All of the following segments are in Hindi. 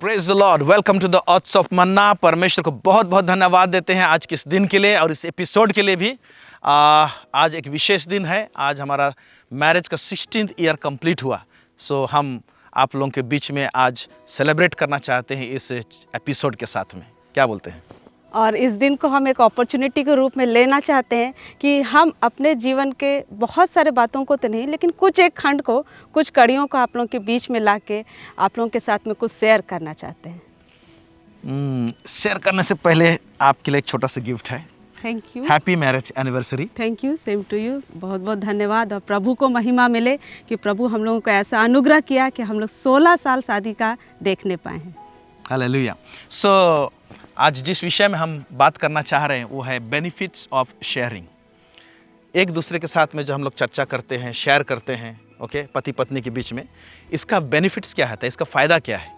Praise the Lord, welcome to the oaths of manna. परमेश्वर को बहुत बहुत धन्यवाद देते हैं आज के इस दिन के लिए और इस एपिसोड के लिए भी। आज एक विशेष दिन है। आज हमारा मैरिज का 16th ईयर कंप्लीट हुआ। सो हम आप लोगों के बीच में आज सेलिब्रेट करना चाहते हैं इस एपिसोड के साथ में। क्या बोलते हैं? और इस दिन को हम एक अपॉर्चुनिटी के रूप में लेना चाहते हैं कि हम अपने जीवन के बहुत सारे बातों को तो नहीं, लेकिन कुछ एक खंड को, कुछ कड़ियों को आप लोगों के बीच में ला के आप लोगों के साथ में कुछ शेयर करना चाहते हैं। शेयर करने से पहले आपके लिए एक छोटा सा गिफ्ट है। Thank you. Happy marriage anniversary. Thank you, same to you. बहुत बहुत धन्यवाद। और प्रभु को महिमा मिले कि प्रभु हम लोगों को ऐसा अनुग्रह किया कि हम लोग 16 साल शादी का देखने पाए हैं। हालेलुया। सो आज जिस विषय में हम बात करना चाह रहे हैं वो है बेनिफिट्स ऑफ शेयरिंग। एक दूसरे के साथ में जो हम लोग चर्चा करते हैं, शेयर करते हैं, ओके, पति पत्नी के बीच में, इसका बेनिफिट्स क्या है, इसका फ़ायदा क्या है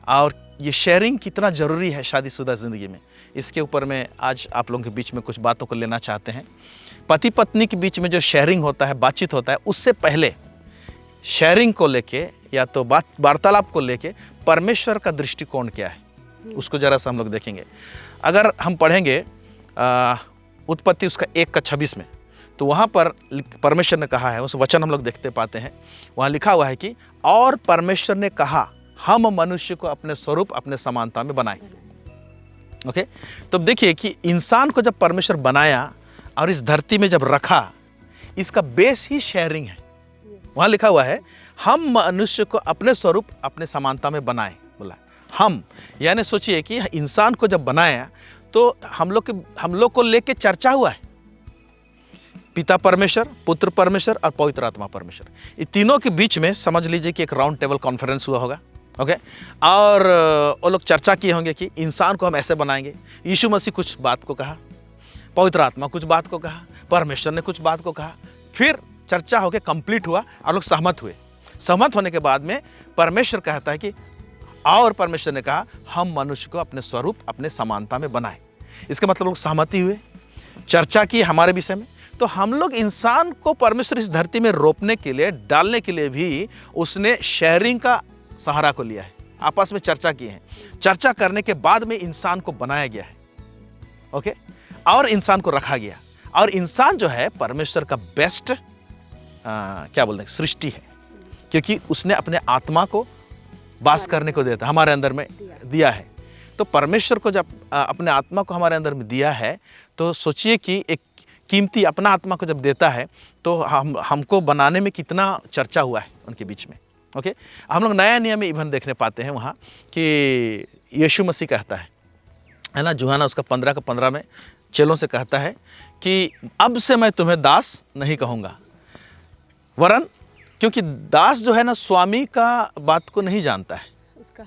और ये शेयरिंग कितना ज़रूरी है शादीशुदा ज़िंदगी में, इसके ऊपर में आज आप लोगों के बीच में कुछ बातों को लेना चाहते हैं। पति पत्नी के बीच में जो शेयरिंग होता है, बातचीत होता है, उससे पहले शेयरिंग को लेके या तो वार्तालाप को लेके परमेश्वर का दृष्टिकोण क्या है उसको जरा सा हम लोग देखेंगे। अगर हम पढ़ेंगे उत्पत्ति उसका 1:26 में, तो वहाँ पर परमेश्वर ने कहा है, उस वचन हम लोग देखते पाते हैं, वहाँ लिखा हुआ है कि और परमेश्वर ने कहा हम मनुष्य को अपने स्वरूप अपने समानता में बनाए। ओके, तो देखिए कि इंसान को जब परमेश्वर बनाया और इस धरती में जब रखा, इसका बेस ही शेयरिंग है। वहाँ लिखा हुआ है हम मनुष्य को अपने स्वरूप अपने समानता में बनाए। बोला हम, यानी सोचिए कि इंसान को जब बनाया तो हम लोग को लेके चर्चा हुआ है। पिता परमेश्वर, पुत्र परमेश्वर और पवित्र आत्मा परमेश्वर, ये तीनों के बीच में समझ लीजिए कि एक राउंड टेबल कॉन्फ्रेंस हुआ होगा। ओके, और वो लोग चर्चा किए होंगे कि इंसान को हम ऐसे बनाएंगे। यीशु मसीह कुछ बात को कहा, पवित्र आत्मा कुछ बात को कहा, परमेश्वर ने कुछ बात को कहा। फिर चर्चा होकर कंप्लीट हुआ और लोग सहमत हुए। सहमत होने के बाद में परमेश्वर कहता है कि और परमेश्वर ने कहा हम मनुष्य को अपने स्वरूप अपने समानता में बनाए। इसका मतलब लोग सहमति हुए, चर्चा की हमारे विषय में। तो हम लोग इंसान को परमेश्वर इस धरती में रोपने के लिए, डालने के लिए भी उसने शेयरिंग का सहारा को लिया है। आपस में चर्चा की है। चर्चा करने के बाद में इंसान को बनाया गया है। ओके, और इंसान को रखा गया। और इंसान जो है परमेश्वर का बेस्ट क्या बोलते हैं सृष्टि है, क्योंकि उसने अपने आत्मा को वास करने को देता, हमारे अंदर में दिया है। तो परमेश्वर को जब अपने आत्मा को हमारे अंदर में दिया है, तो सोचिए कि एक कीमती अपना आत्मा को जब देता है तो हमको बनाने में कितना चर्चा हुआ है उनके बीच में। ओके, हम लोग नया नियम में इवन देखने पाते हैं वहाँ कि यीशु मसीह कहता है ना, यूहन्ना उसका 15:15 में चेलों से कहता है कि अब से मैं तुम्हें दास नहीं कहूँगा, वरन क्योंकि दास जो है ना स्वामी का बात को नहीं जानता है, उसका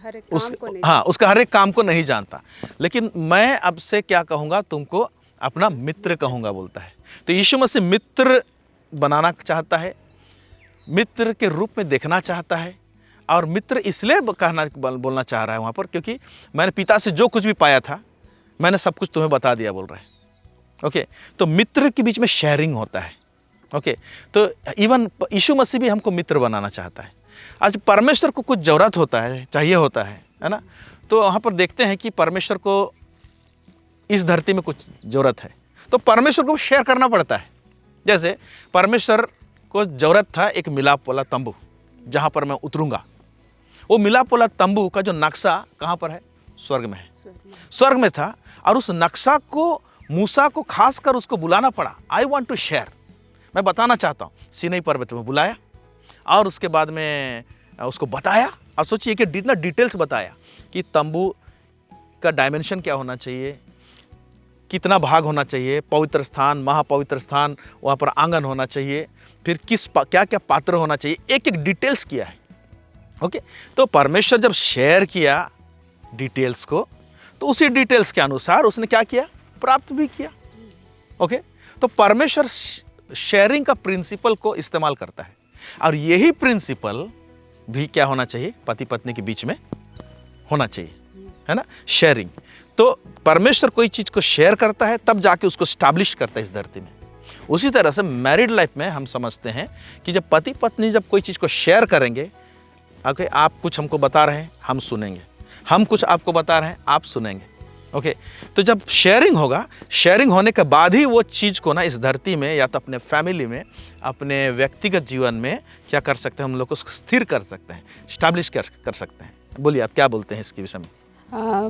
हर एक काम को नहीं जानता, लेकिन मैं अब से क्या कहूँगा, तुमको अपना मित्र कहूँगा बोलता है। तो यीशु मसीह मित्र बनाना चाहता है, मित्र के रूप में देखना चाहता है। और मित्र इसलिए बोलना चाह रहा है वहाँ पर क्योंकि मैंने पिता से जो कुछ भी पाया था मैंने सब कुछ तुम्हें बता दिया बोल रहा है। ओके, तो मित्र के बीच में शेयरिंग होता है। ओके, तो इवन यीशु मसीह भी हमको मित्र बनाना चाहता है। आज परमेश्वर को कुछ ज़रूरत होता है, चाहिए होता है ना, तो वहाँ पर देखते हैं कि परमेश्वर को इस धरती में कुछ ज़रूरत है तो परमेश्वर को शेयर करना पड़ता है। जैसे परमेश्वर को ज़रूरत था एक मिलाप वाला तंबू जहाँ पर मैं उतरूँगा। वो मिलाप वाला तंबू का जो नक्शा कहाँ पर है? स्वर्ग में है, स्वर्ग में था। और उस नक्शा को मूसा को खास कर उसको बुलाना पड़ा। आई वॉन्ट टू शेयर, मैं बताना चाहता हूँ। सीनै पर्वत में बुलाया और उसके बाद में उसको बताया। और सोचिए कि डिटेल्स बताया कि तंबू का डायमेंशन क्या होना चाहिए, कितना भाग होना चाहिए, पवित्र स्थान, महापवित्र स्थान, वहाँ पर आंगन होना चाहिए, फिर क्या क्या पात्र होना चाहिए, एक एक डिटेल्स किया है। ओके, तो परमेश्वर जब शेयर किया डिटेल्स को, तो उसी डिटेल्स के अनुसार उसने क्या किया, प्राप्त भी किया। ओके, तो परमेश्वर शेयरिंग का प्रिंसिपल को इस्तेमाल करता है। और यही प्रिंसिपल भी क्या होना चाहिए, पति पत्नी के बीच में होना चाहिए, है ना, शेयरिंग। तो परमेश्वर कोई चीज़ को शेयर करता है तब जाके उसको स्टैब्लिश करता है इस धरती में। उसी तरह से मैरिड लाइफ में हम समझते हैं कि जब पति पत्नी जब कोई चीज़ को शेयर करेंगे, ओके, आप कुछ हमको बता रहे हैं, हम सुनेंगे, हम कुछ आपको बता रहे हैं, आप सुनेंगे। ओके, तो जब शेयरिंग होगा, शेयरिंग होने के बाद ही वो चीज़ को ना इस धरती में या तो अपने फैमिली में, अपने व्यक्तिगत जीवन में क्या कर सकते हैं, हम लोग को स्थिर कर सकते हैं, स्टैब्लिश कर सकते हैं। बोलिए, आप क्या बोलते हैं इसके विषय में?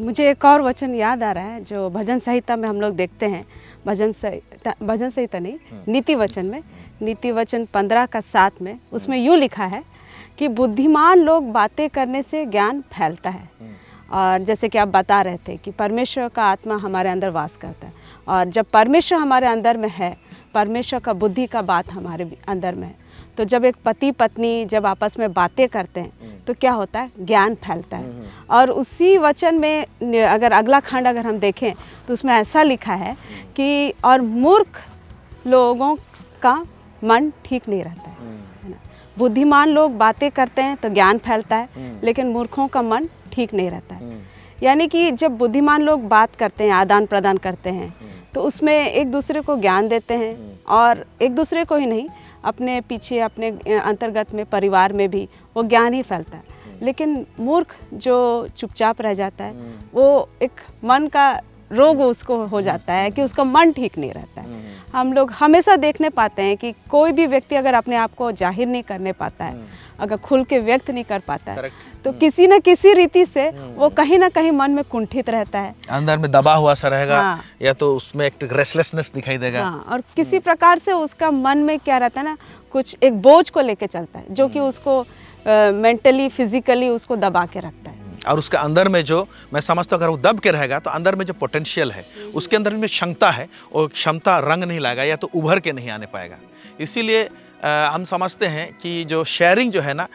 मुझे एक और वचन याद आ रहा है जो भजन संहिता में हम लोग देखते हैं। भजन संहिता नहीं, नीति वचन में, नीति वचन 15:7 में उसमें यूँ लिखा है कि बुद्धिमान लोग बातें करने से ज्ञान फैलता है। और जैसे कि आप बता रहे थे कि परमेश्वर का आत्मा हमारे अंदर वास करता है, और जब परमेश्वर हमारे अंदर में है, परमेश्वर का बुद्धि का बात हमारे अंदर में है, तो जब एक पति पत्नी जब आपस में बातें करते हैं तो क्या होता है, ज्ञान फैलता है। और उसी वचन में अगर अगला खंड अगर हम देखें तो उसमें ऐसा लिखा है कि और मूर्ख लोगों का मन ठीक नहीं रहता है ना। बुद्धिमान लोग बातें करते हैं तो ज्ञान फैलता है, लेकिन मूर्खों का मन ठीक नहीं रहता है। यानी कि जब बुद्धिमान लोग बात करते हैं, आदान प्रदान करते हैं, तो उसमें एक दूसरे को ज्ञान देते हैं, और एक दूसरे को ही नहीं, अपने पीछे अपने अंतर्गत में परिवार में भी वो ज्ञान ही फैलता है। लेकिन मूर्ख जो चुपचाप रह जाता है, वो एक मन का रोग उसको हो जाता है कि उसका मन ठीक नहीं रहता है। हम लोग हमेशा देखने पाते हैं कि कोई भी व्यक्ति अगर अपने आप को जाहिर नहीं करने पाता है, अगर खुल के व्यक्त नहीं कर पाता है, तो किसी न किसी रीति से वो कहीं ना कहीं मन में कुंठित रहता है, अंदर में दबा हुआ सा रहेगा। हाँ। या तो उसमें एक रेस्टलेसनेस दिखाई देगा। हाँ, और किसी प्रकार से उसका मन में क्या रहता है ना, कुछ एक बोझ को लेके चलता है जो कि उसको मेंटली फिजिकली उसको दबा के रखता है। और उसके अंदर में जो, मैं समझता हूँ अगर वो दब के रहेगा तो अंदर में जो पोटेंशियल है, उसके अंदर में क्षमता है, और क्षमता रंग नहीं लाएगा या तो उभर के नहीं आने पाएगा। इसीलिए हम समझते हैं कि जो शेयरिंग जो है ना,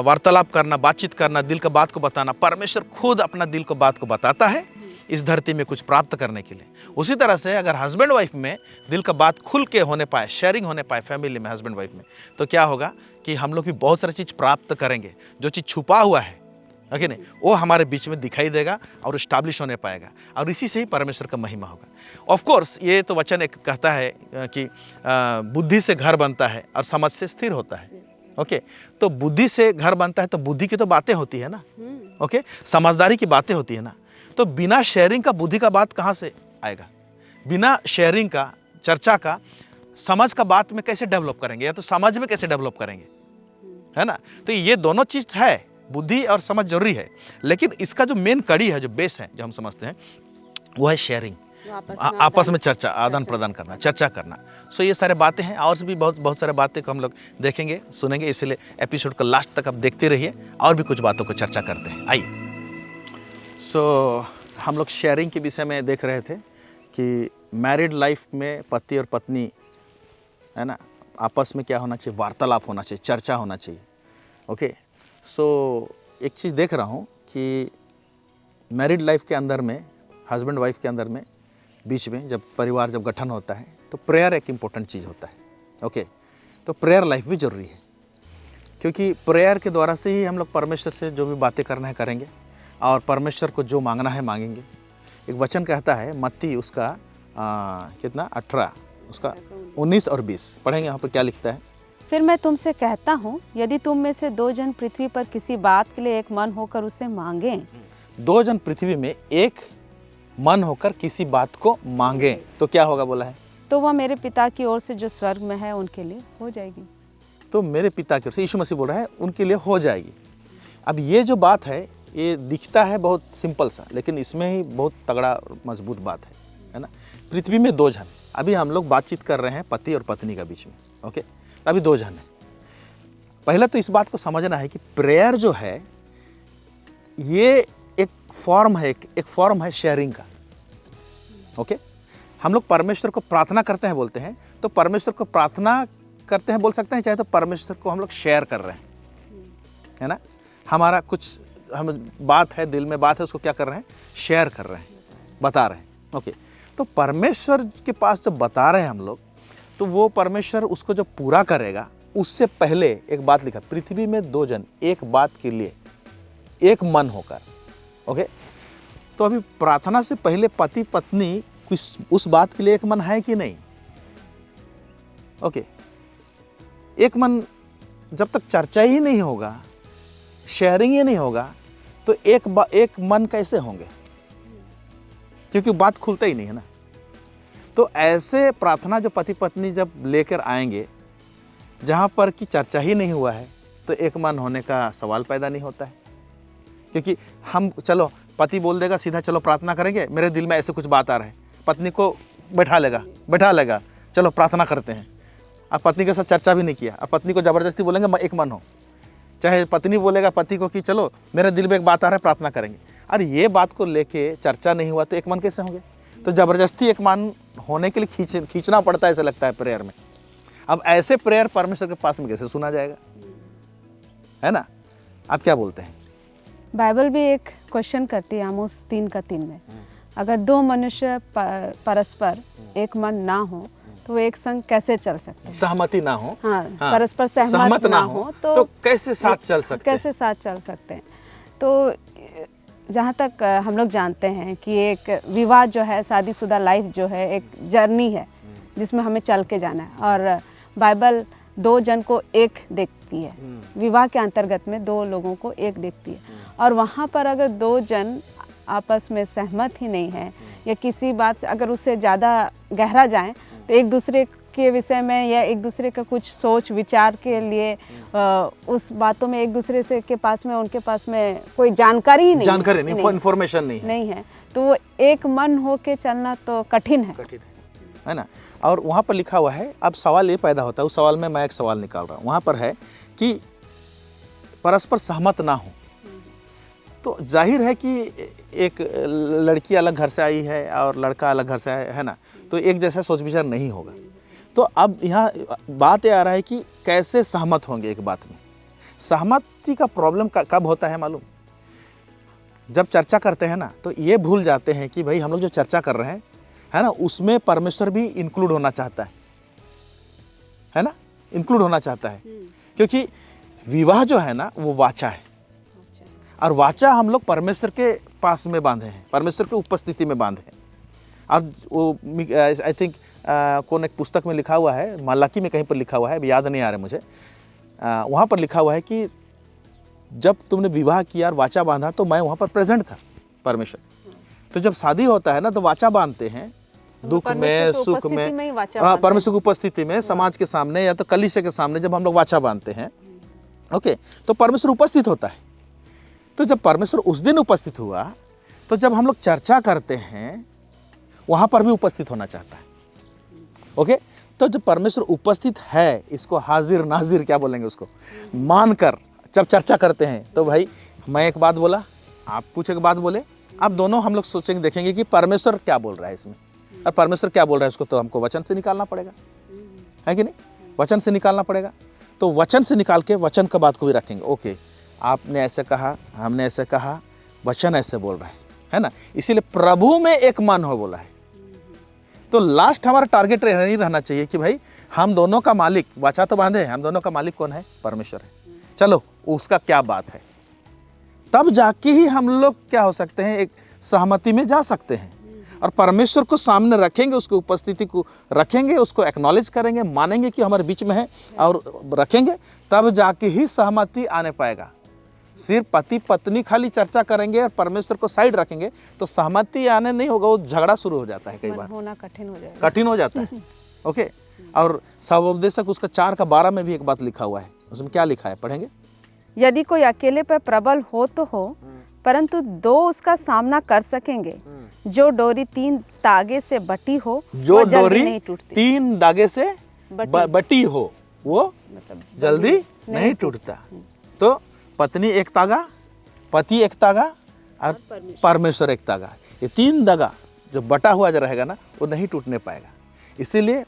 वार्तालाप करना, बातचीत करना, दिल का बात को बताना, परमेश्वर खुद अपना दिल को बात को बताता है इस धरती में कुछ प्राप्त करने के लिए। उसी तरह से अगर हस्बैंड वाइफ में दिल का बात खुल के होने पाए, शेयरिंग होने पाए फैमिली में, हस्बैंड वाइफ में, तो क्या होगा कि हम लोग भी बहुत सारी चीज़ प्राप्त करेंगे। जो चीज़ छुपा हुआ है कि नहीं, वो हमारे बीच में दिखाई देगा और इस्टाब्लिश होने पाएगा, और इसी से ही परमेश्वर का महिमा होगा। ऑफ कोर्स ये तो वचन एक कहता है कि बुद्धि से घर बनता है और समझ से स्थिर होता है। ओके, तो बुद्धि से घर बनता है तो बुद्धि की तो बातें होती है ना। ओके, समझदारी की बातें होती है ना। तो बिना शेयरिंग का बुद्धि का बात कहाँ से आएगा? बिना शेयरिंग का, चर्चा का, समझ का बात में कैसे डेवलप करेंगे, या तो समझ में कैसे डेवलप करेंगे, है ना। तो ये दोनों चीज़ है, बुद्धि और समझ जरूरी है, लेकिन इसका जो मेन कड़ी है, जो बेस है, जो हम समझते हैं, वो है शेयरिंग, आपस में चर्चा, आदान प्रदान करना, चर्चा करना। सो ये सारे बातें हैं, और भी बहुत सारे बातें को हम लोग देखेंगे, सुनेंगे। इसलिए एपिसोड का लास्ट तक आप देखते रहिए, और भी कुछ बातों को चर्चा करते हैं। आइए। सो हम लोग शेयरिंग के विषय में देख रहे थे कि मैरिड लाइफ में पति और पत्नी, है ना, आपस में क्या होना चाहिए, वार्तालाप होना चाहिए, चर्चा होना चाहिए। ओके, सो एक चीज़ देख रहा हूँ कि मैरिड लाइफ के अंदर में, हस्बैंड वाइफ के अंदर में, बीच में जब परिवार जब गठन होता है तो प्रेयर एक इम्पोर्टेंट चीज़ होता है। ओके, तो प्रेयर लाइफ भी ज़रूरी है, क्योंकि प्रेयर के द्वारा से ही हम लोग परमेश्वर से जो भी बातें करना है करेंगे, और परमेश्वर को जो मांगना है मांगेंगे। एक वचन कहता है मत्ती उसका कितना 18 उसका 19 और 20 पढ़ेंगे। यहाँ पर क्या लिखता है? फिर मैं तुमसे कहता हूँ, यदि तुम में से 2 जन पृथ्वी पर किसी बात के लिए एक मन होकर उसे मांगें, 2 जन पृथ्वी में एक मन होकर किसी बात को मांगे तो क्या होगा बोला है? तो वह मेरे पिता की ओर से जो स्वर्ग में है उनके लिए हो जाएगी। तो मेरे पिता की ओर से, यीशु मसीह बोल रहा है, उनके लिए हो जाएगी। अब ये जो बात है, ये दिखता है बहुत सिंपल सा, लेकिन इसमें ही बहुत तगड़ा मजबूत बात है ना। पृथ्वी में 2 जन, अभी हम लोग बातचीत कर रहे हैं पति और पत्नी का बीच में। ओके, अभी 2 जन है। पहले तो इस बात को समझना है कि प्रेयर जो है ये एक फॉर्म है, एक फॉर्म है शेयरिंग का। ओके, हम लोग परमेश्वर को प्रार्थना करते हैं बोलते हैं, तो परमेश्वर को प्रार्थना करते हैं बोल सकते हैं, चाहे तो परमेश्वर को हम लोग शेयर कर रहे हैं, है ना। हमारा कुछ हम बात है, दिल में बात है, उसको क्या कर रहे हैं, शेयर कर रहे हैं, बता रहे हैं। ओके, तो परमेश्वर के पास जब बता रहे हैं हम लोग, तो वो परमेश्वर उसको जब पूरा करेगा, उससे पहले एक बात लिखा, पृथ्वी में 2 जन एक बात के लिए एक मन होकर। ओके, तो अभी प्रार्थना से पहले पति पत्नी उस बात के लिए एक मन है कि नहीं? ओके, एक मन जब तक चर्चा ही नहीं होगा, शेयरिंग ही नहीं होगा, तो एक मन कैसे होंगे, क्योंकि बात खुलता ही नहीं है ना। तो ऐसे प्रार्थना जो पति पत्नी जब लेकर आएंगे जहाँ पर कि चर्चा ही नहीं हुआ है, तो एक मन होने का सवाल पैदा नहीं होता है। क्योंकि हम चलो पति बोल देगा सीधा चलो प्रार्थना करेंगे, मेरे दिल में ऐसे कुछ बात आ रहा है, पत्नी को बैठा लेगा चलो प्रार्थना करते हैं। अब पत्नी के साथ चर्चा भी नहीं किया, अब पत्नी को ज़बरदस्ती बोलेंगे एक मन हो, चाहे पत्नी बोलेगा पति को कि चलो मेरे दिल में एक बात आ रहा है प्रार्थना करेंगे। अरे ये बात को लेके चर्चा नहीं हुआ तो एक मन कैसे होंगे? तो ज़बरदस्ती एक मन होने के लिए खींचना पड़ता है, ऐसा लगता है प्रेयर में। अब ऐसे प्रेयर परमेश्वर के पास में कैसे सुना जाएगा, है ना? आप क्या बोलते हैं? बाइबल भी एक क्वेश्चन करती है आमोस 3:3 में, अगर दो मनुष्य परस्पर एक मन ना हो तो वो एक संग कैसे चल सकते हैं? सहमति ना हो, हाँ, परस्पर सहमत ना हो तो कैसे साथ चल सकते हैं? कैसे साथ चल सकते हैं? तो जहाँ तक हम लोग जानते हैं कि एक विवाह जो है, शादीशुदा लाइफ जो है, एक जर्नी है जिसमें हमें चल के जाना है। और बाइबल दो जन को एक देखती है, विवाह के अंतर्गत में दो लोगों को एक देखती है। और वहाँ पर अगर दो जन आपस में सहमत ही नहीं है या किसी बात से अगर उससे ज़्यादा गहरा जाएं तो एक दूसरे के विषय में या एक दूसरे का कुछ सोच विचार के लिए उस बातों में एक दूसरे से के पास में उनके पास में कोई जानकारी ही नहीं, इन्फॉर्मेशन नहीं है, तो वो एक मन हो के चलना तो कठिन है ना। और वहाँ पर लिखा हुआ है, अब सवाल ये पैदा होता है, उस सवाल में मैं एक सवाल निकाल रहा हूँ। वहाँ पर है कि परस्पर सहमत ना हो, तो जाहिर है कि एक लड़की अलग घर से आई है और लड़का अलग घर से आया है ना, तो एक जैसा सोच विचार नहीं होगा। तो अब यहाँ बात ये आ रहा है कि कैसे सहमत होंगे एक बात में। सहमति का प्रॉब्लम कब होता है मालूम? जब चर्चा करते हैं ना, तो ये भूल जाते हैं कि भाई हम लोग जो चर्चा कर रहे हैं है ना, उसमें परमेश्वर भी इंक्लूड होना चाहता है ना, इंक्लूड होना चाहता है। क्योंकि विवाह जो है ना वो वाचा है, और वाचा हम लोग परमेश्वर के पास में बांधे हैं, परमेश्वर की उपस्थिति में बांधे हैं। और वो आई थिंक कौन एक पुस्तक में लिखा हुआ है, मलाकी में कहीं पर लिखा हुआ है, अभी याद नहीं आ रहा मुझे, वहाँ पर लिखा हुआ है कि जब तुमने विवाह किया और वाचा बांधा तो मैं वहाँ पर प्रेजेंट था, परमेश्वर। तो जब शादी होता है ना तो वाचा बांधते हैं, दुख में सुख में, परमेश्वर की उपस्थिति में, समाज के सामने या तो कलीसिया के सामने जब हम लोग वाचा बांधते हैं, ओके, तो परमेश्वर उपस्थित होता है। तो जब परमेश्वर उस दिन उपस्थित हुआ, तो जब हम लोग चर्चा करते हैं वहाँ पर भी उपस्थित होना चाहता है। ओके, तो जब परमेश्वर उपस्थित है, इसको हाजिर नाजिर क्या बोलेंगे उसको, मानकर जब चर्चा करते हैं, तो भाई मैं एक बात बोला, आप कुछ एक बात बोले, अब दोनों हम लोग सोचेंगे, देखेंगे कि परमेश्वर क्या बोल रहा है इसमें, और परमेश्वर क्या बोल रहा है इसको तो हमको वचन से निकालना पड़ेगा, है कि नहीं? वचन से निकालना पड़ेगा। तो वचन से निकाल के वचन का बात को भी रखेंगे। ओके, आपने ऐसे कहा, हमने ऐसे कहा, वचन ऐसे बोल रहा है ना, इसीलिए प्रभु में एक मन हो बोला है। तो लास्ट हमारा टारगेट नहीं रहना चाहिए कि भाई हम दोनों का मालिक, वाचा तो बांधे, हम दोनों का मालिक कौन है? परमेश्वर है। चलो उसका क्या बात है, तब जाके ही हम लोग क्या हो सकते हैं, एक सहमति में जा सकते हैं, और परमेश्वर को सामने रखेंगे, उसकी उपस्थिति को रखेंगे, उसको एक्नॉलेज करेंगे, मानेंगे कि हमारे बीच में है और रखेंगे, तब जाके ही सहमति आने पाएगा। सिर्फ पति पत्नी खाली चर्चा करेंगे और परमेश्वर को साइड रखेंगे तो सहमति आने नहीं होगा, वो झगड़ा शुरू हो जाता है, कई बार होना कठिन हो जाता है। ओके, और सवोपदेशक उसका 4:12 में भी एक बात लिखा हुआ है, उसमें क्या लिखा है, पढ़ेंगे? यदि कोई अकेले पर प्रबल हो तो हो, परंतु दो उसका सामना कर सकेंगे। जो डोरी 3 धागे से बटी हो, जो डोरी 3 धागे से बटी हो, वो जल्दी नहीं टूटता। तो पत्नी एक तागा, पति एक तागा और परमेश्वर एक तागा, ये 3 धागा जो बटा हुआ जो रहेगा ना, वो नहीं टूटने पाएगा। इसीलिए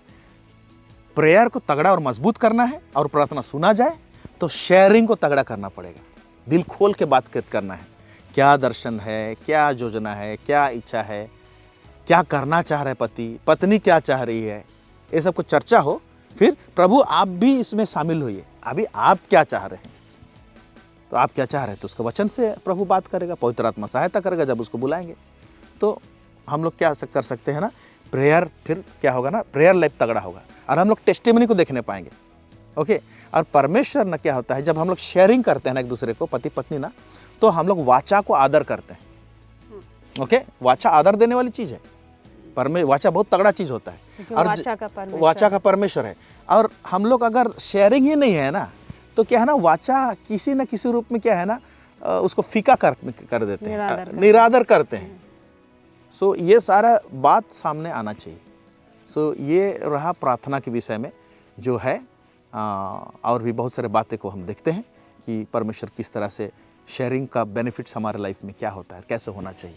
प्रेयर को तगड़ा और मजबूत करना है, और प्रार्थना सुना जाए तो शेयरिंग को तगड़ा करना पड़ेगा, दिल खोल के बात करना है, क्या दर्शन है, क्या योजना है, क्या इच्छा है, क्या करना चाह रहे पति, पत्नी क्या चाह रही है, ये सब को चर्चा हो। फिर प्रभु आप भी इसमें शामिल होइए, अभी आप क्या चाह रहे हैं, तो आप क्या चाह रहे हैं, तो उसके वचन से प्रभु बात करेगा, पवित्र आत्मा सहायता करेगा जब उसको बुलाएंगे। तो हम लोग क्या कर सकते हैं ना, प्रेयर, फिर क्या होगा ना, प्रेयर लाइफ तगड़ा होगा, और हम लोग टेस्टिमनी को देखने पाएंगे। ओके, और परमेश्वर ना क्या होता है, जब हम लोग शेयरिंग करते हैं ना एक दूसरे को, पति पत्नी ना, तो हम लोग वाचा को आदर करते हैं। ओके, वाचा आदर देने वाली चीज़ है। वाचा बहुत तगड़ा चीज़ होता है और वाचा का परमेश्वर है। और हम लोग अगर शेयरिंग ही नहीं है ना, तो क्या है ना, वाचा किसी न किसी रूप में क्या है ना, उसको फीका कर देते हैं, निरादर करते हैं। सो ये सारा बात सामने आना चाहिए। सो ये रहा प्रार्थना के विषय में जो है। और भी बहुत सारे बातें को हम देखते हैं कि परमेश्वर किस तरह से शेयरिंग का बेनिफिट्स हमारे लाइफ में क्या होता है, कैसे होना चाहिए।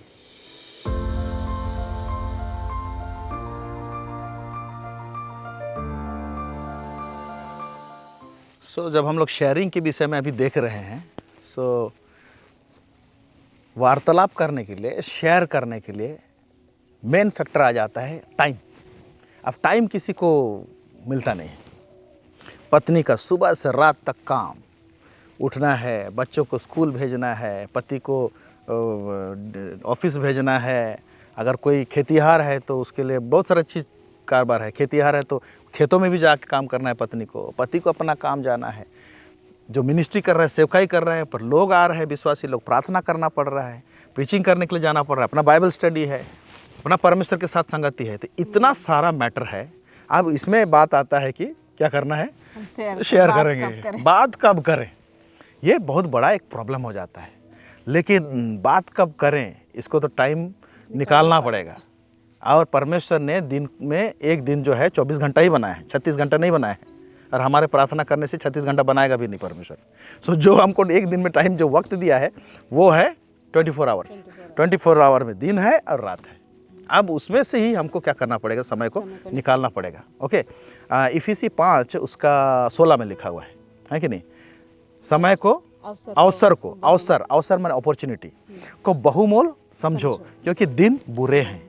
सो जब हम लोग शेयरिंग के विषय में अभी देख रहे हैं, सो वार्तालाप करने के लिए, शेयर करने के लिए मेन फैक्टर आ जाता है टाइम। अब टाइम किसी को मिलता नहीं है। पत्नी का सुबह से रात तक काम, उठना है, बच्चों को स्कूल भेजना है, पति को ऑफिस भेजना है। अगर कोई खेतीहार है तो उसके लिए बहुत सारा चीज़ कारोबार है। खेतीहार है तो खेतों में भी जाके काम करना है पत्नी को, पति को अपना काम जाना है। जो मिनिस्ट्री कर रहे हैं, सेवकाई कर रहे हैं, पर लोग आ रहे हैं, विश्वासी लोग, प्रार्थना करना पड़ रहा है, प्रीचिंग करने के लिए जाना पड़ रहा है, अपना बाइबल स्टडी है, अपना परमेश्वर के साथ संगति है। तो इतना सारा मैटर है। अब इसमें बात आता है कि क्या करना है, शेयर करेंगे, बात कब करें। ये बहुत बड़ा एक प्रॉब्लम हो जाता है। लेकिन बात कब करें, इसको तो टाइम निकालना पड़ेगा। और परमेश्वर ने दिन में एक दिन जो है 24 घंटा ही बनाया है, 36 घंटा नहीं बनाया है। और हमारे प्रार्थना करने से 36 घंटा बनाएगा भी नहीं परमेश्वर। सो जो हमको एक दिन में टाइम जो वक्त दिया है वो है 24 आवर्स। 24 आवर में दिन है और रात है। अब उसमें से ही हमको क्या करना पड़ेगा, समय को निकालना पड़ेगा। ओके, इफिसी 5 उसका 16 में लिखा हुआ है कि नहीं। समय को, अवसर माने अपॉर्चुनिटी को बहुमोल समझो, क्योंकि दिन बुरे हैं।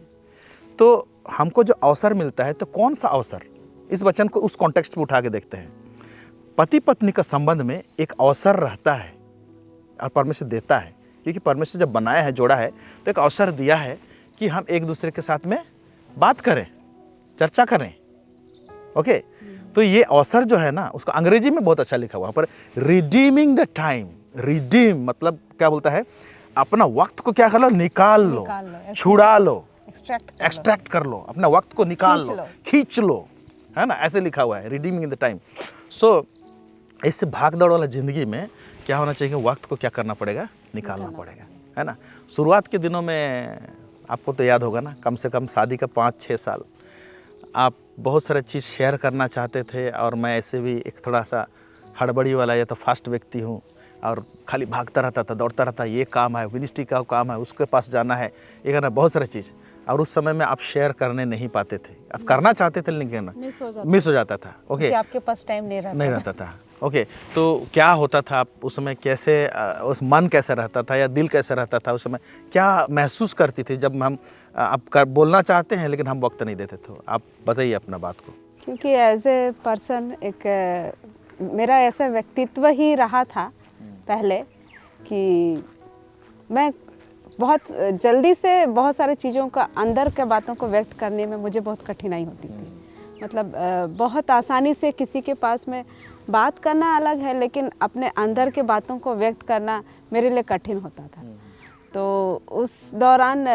तो हमको जो अवसर मिलता है, तो कौन सा अवसर, इस वचन को उस कॉन्टेक्स्ट में उठा के देखते हैं। पति पत्नी का संबंध में एक अवसर रहता है और परमेश्वर देता है, क्योंकि परमेश्वर जब बनाया है, जोड़ा है, तो एक अवसर दिया है कि हम एक दूसरे के साथ में बात करें, चर्चा करें। ओके, तो ये अवसर जो है ना, उसका अंग्रेजी में बहुत अच्छा लिखा हुआ पर रिडीमिंग द टाइम। रिडीम मतलब क्या बोलता है, अपना वक्त को क्या कर लो, निकाल लो, छुड़ा लो, एक्सट्रैक्ट कर लो, अपना वक्त को निकाल लो, खींच लो, है ना, ऐसे लिखा हुआ है, रिडीमिंग द टाइम। सो इससे भाग दौड़ वाला जिंदगी में क्या होना चाहिए, वक्त को क्या करना पड़ेगा, निकालना पड़ेगा, है ना। शुरुआत के दिनों में आपको तो याद होगा ना, कम से कम शादी का 5-6 साल आप बहुत सारे चीज़ शेयर करना चाहते थे। और मैं ऐसे भी एक थोड़ा सा हड़बड़ी वाला या तो फास्ट व्यक्ति हूँ, और खाली भागता रहता था, दौड़ता रहता, ये काम है, मिनिस्ट्री का काम है, उसके पास जाना है, ये करना, बहुत सारी चीज़। और उस समय में आप शेयर करने नहीं पाते थे, आप करना चाहते थे लेकिन मिस हो जाता था। ओके, आपके पास टाइम नहीं रहता था। ओके, तो क्या होता था, आप उस समय कैसे, उस मन कैसे रहता था या दिल कैसे रहता था, उस समय क्या महसूस करती थी जब हम आप बोलना चाहते हैं लेकिन हम वक्त नहीं देते थे। आप बताइए अपना बात को। क्योंकि एज ए पर्सन एक मेरा ऐसा व्यक्तित्व ही रहा था पहले कि मैं बहुत जल्दी से बहुत सारी चीज़ों का, अंदर के बातों को व्यक्त करने में मुझे बहुत कठिनाई होती थी। मतलब बहुत आसानी से किसी के पास में बात करना अलग है, लेकिन अपने अंदर के बातों को व्यक्त करना मेरे लिए कठिन होता था। तो उस दौरान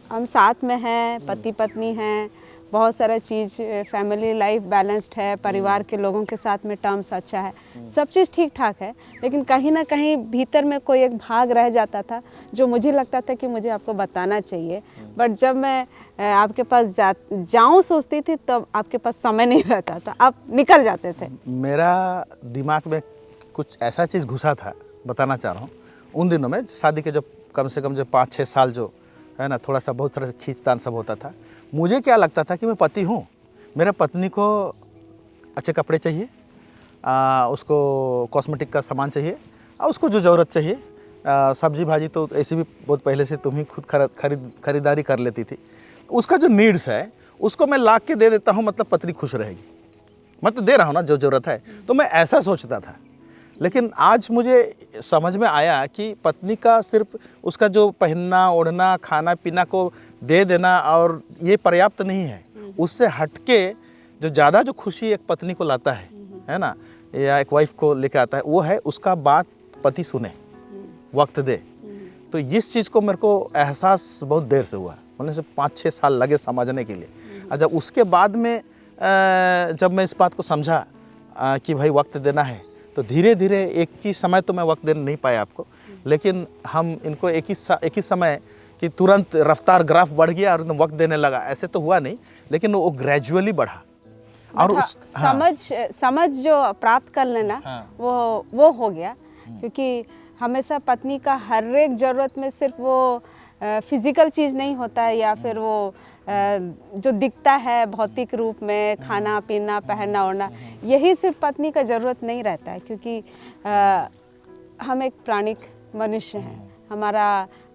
हम साथ में हैं, पति पत्नी हैं, बहुत सारा चीज़, फैमिली लाइफ बैलेंस्ड है, परिवार के लोगों के साथ में टर्म्स अच्छा है, सब चीज़ ठीक ठाक है। लेकिन कहीं ना कहीं भीतर में कोई एक भाग रह जाता था जो मुझे लगता था कि मुझे आपको बताना चाहिए। बट जब मैं आपके पास जाऊँ सोचती थी, तब आपके पास समय नहीं रहता था, आप निकल जाते थे। मेरा दिमाग में कुछ ऐसा चीज़ घुसा था, बताना चाह रहा हूँ। उन दिनों में शादी के जो कम से कम जो 5-6 साल जो है ना, थोड़ा सा बहुत सारा खींचतान सब होता था। मुझे क्या लगता था कि मैं पति हूँ, मेरे पत्नी को अच्छे कपड़े चाहिए, उसको कॉस्मेटिक का सामान चाहिए, और उसको जो ज़रूरत चाहिए, सब्जी भाजी तो ऐसे भी बहुत पहले से तुम ही खुद खरीदारी कर लेती थी। उसका जो नीड्स है उसको मैं ला के दे देता हूँ, मतलब पत्नी खुश रहेगी, मैं तो दे रहा हूँ ना जो ज़रूरत है। तो मैं ऐसा सोचता था। लेकिन आज मुझे समझ में आया कि पत्नी का सिर्फ उसका जो पहनना, ओढ़ना, खाना पीना को दे देना और ये पर्याप्त नहीं है। उससे हटके जो ज़्यादा जो खुशी एक पत्नी को लाता है ना, या एक वाइफ को लेकर आता है, वो है उसका बात पति सुने, वक्त दे। तो इस चीज़ को मेरे को एहसास बहुत देर से हुआ, मतलब से 5-6 साल लगे समझने के लिए। और जब उसके बाद में जब मैं इस बात को समझा कि भाई वक्त देना है, तो धीरे धीरे एक ही समय तो मैं वक्त दे नहीं पाया आपको, लेकिन हम इनको एक ही समय कि तुरंत रफ्तार ग्राफ बढ़ गया और वक्त देने लगा, ऐसे तो हुआ नहीं, लेकिन वो ग्रेजुअली बढ़ा। और उस समझ जो प्राप्त कर लेना, वो हो गया। क्योंकि हमेशा पत्नी का हर एक ज़रूरत में सिर्फ वो फिज़िकल चीज़ नहीं होता है, या फिर वो जो दिखता है भौतिक रूप में, खाना पीना पहनना ओढ़ना, यही सिर्फ पत्नी का ज़रूरत नहीं रहता है। क्योंकि हम एक प्राणिक मनुष्य हैं, हमारा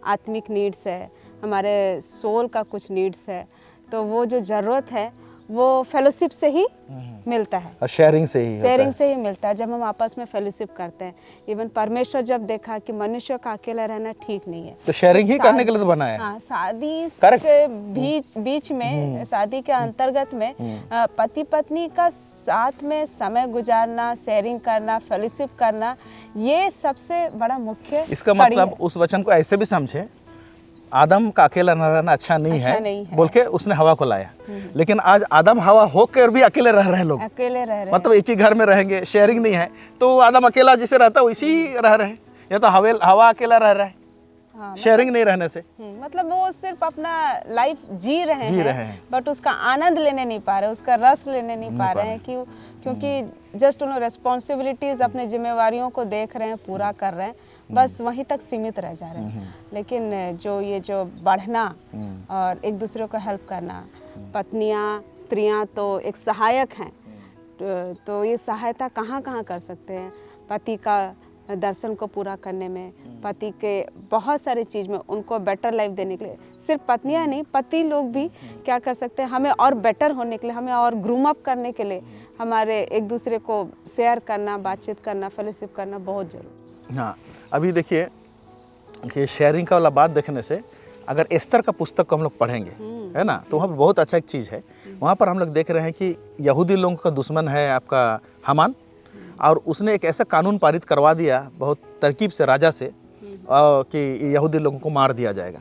आत्मिक नीड्स है, हमारे सोल का कुछ नीड्स है, तो वो जो ज़रूरत है वो फेलोशिप से ही मिलता है, और शेयरिंग से ही मिलता है। जब हम आपस में फेलोशिप करते हैं, इवन परमेश्वर जब देखा कि मनुष्य का अकेला रहना ठीक नहीं है, तो शेयरिंग ही करने के लिए तो बना है। हाँ, शादी के बीच में, शादी के अंतर्गत में पति पत्नी का साथ में समय गुजारना, शेयरिंग करना, फेलोशिप करना, ये सबसे बड़ा मुख्य। इसका मतलब उस वचन को ऐसे भी समझे, आदम का अकेला रहना अच्छा नहीं है बोल के उसने हवा को लाया, लेकिन आज आदम हवा होकर भी अकेले रह रहे हैं लोग, अकेले रह रहे, मतलब एक ही घर में रहेंगे, शेयरिंग नहीं है। तो आदम अकेला जिसे रहता है वैसे ही रह रहे हैं, या तो हवा अकेला रह रहा है, शेयरिंग नहीं रहने से। मतलब वो सिर्फ अपना लाइफ जी रहे हैं, बट उसका आनंद लेने नहीं पा रहे, उसका रस लेने नहीं पा रहे हैं। क्योंकि जस्ट उन्होंने रिस्पॉन्सिबिलिटीज, अपने जिम्मेवारियों को देख रहे हैं, पूरा कर रहे हैं, बस वहीं तक सीमित रह जा रहे हैं। लेकिन जो बढ़ना और एक दूसरे को हेल्प करना, पत्नियां, स्त्रियां तो एक सहायक हैं, तो ये सहायता कहाँ कर सकते हैं? पति का दर्शन को पूरा करने में, पति के बहुत सारे चीज़ में, उनको बेटर लाइफ देने के लिए। सिर्फ पत्नियां नहीं, पति लोग भी क्या कर सकते हैं? हमें और बेटर होने के लिए, हमें और ग्रूम अप करने के लिए, हमारे एक दूसरे को शेयर करना, बातचीत करना, फेलोशिप करना बहुत जरूरी। हाँ, अभी देखिए कि शेयरिंग का वाला बात देखने से, अगर एस्तर का पुस्तक को हम लोग पढ़ेंगे, है ना, तो वहाँ पर बहुत अच्छा एक चीज़ है। वहाँ पर हम लोग देख रहे हैं कि यहूदी लोगों का दुश्मन है आपका हामान, और उसने एक ऐसा कानून पारित करवा दिया बहुत तरकीब से राजा से कि यहूदी लोगों को मार दिया जाएगा।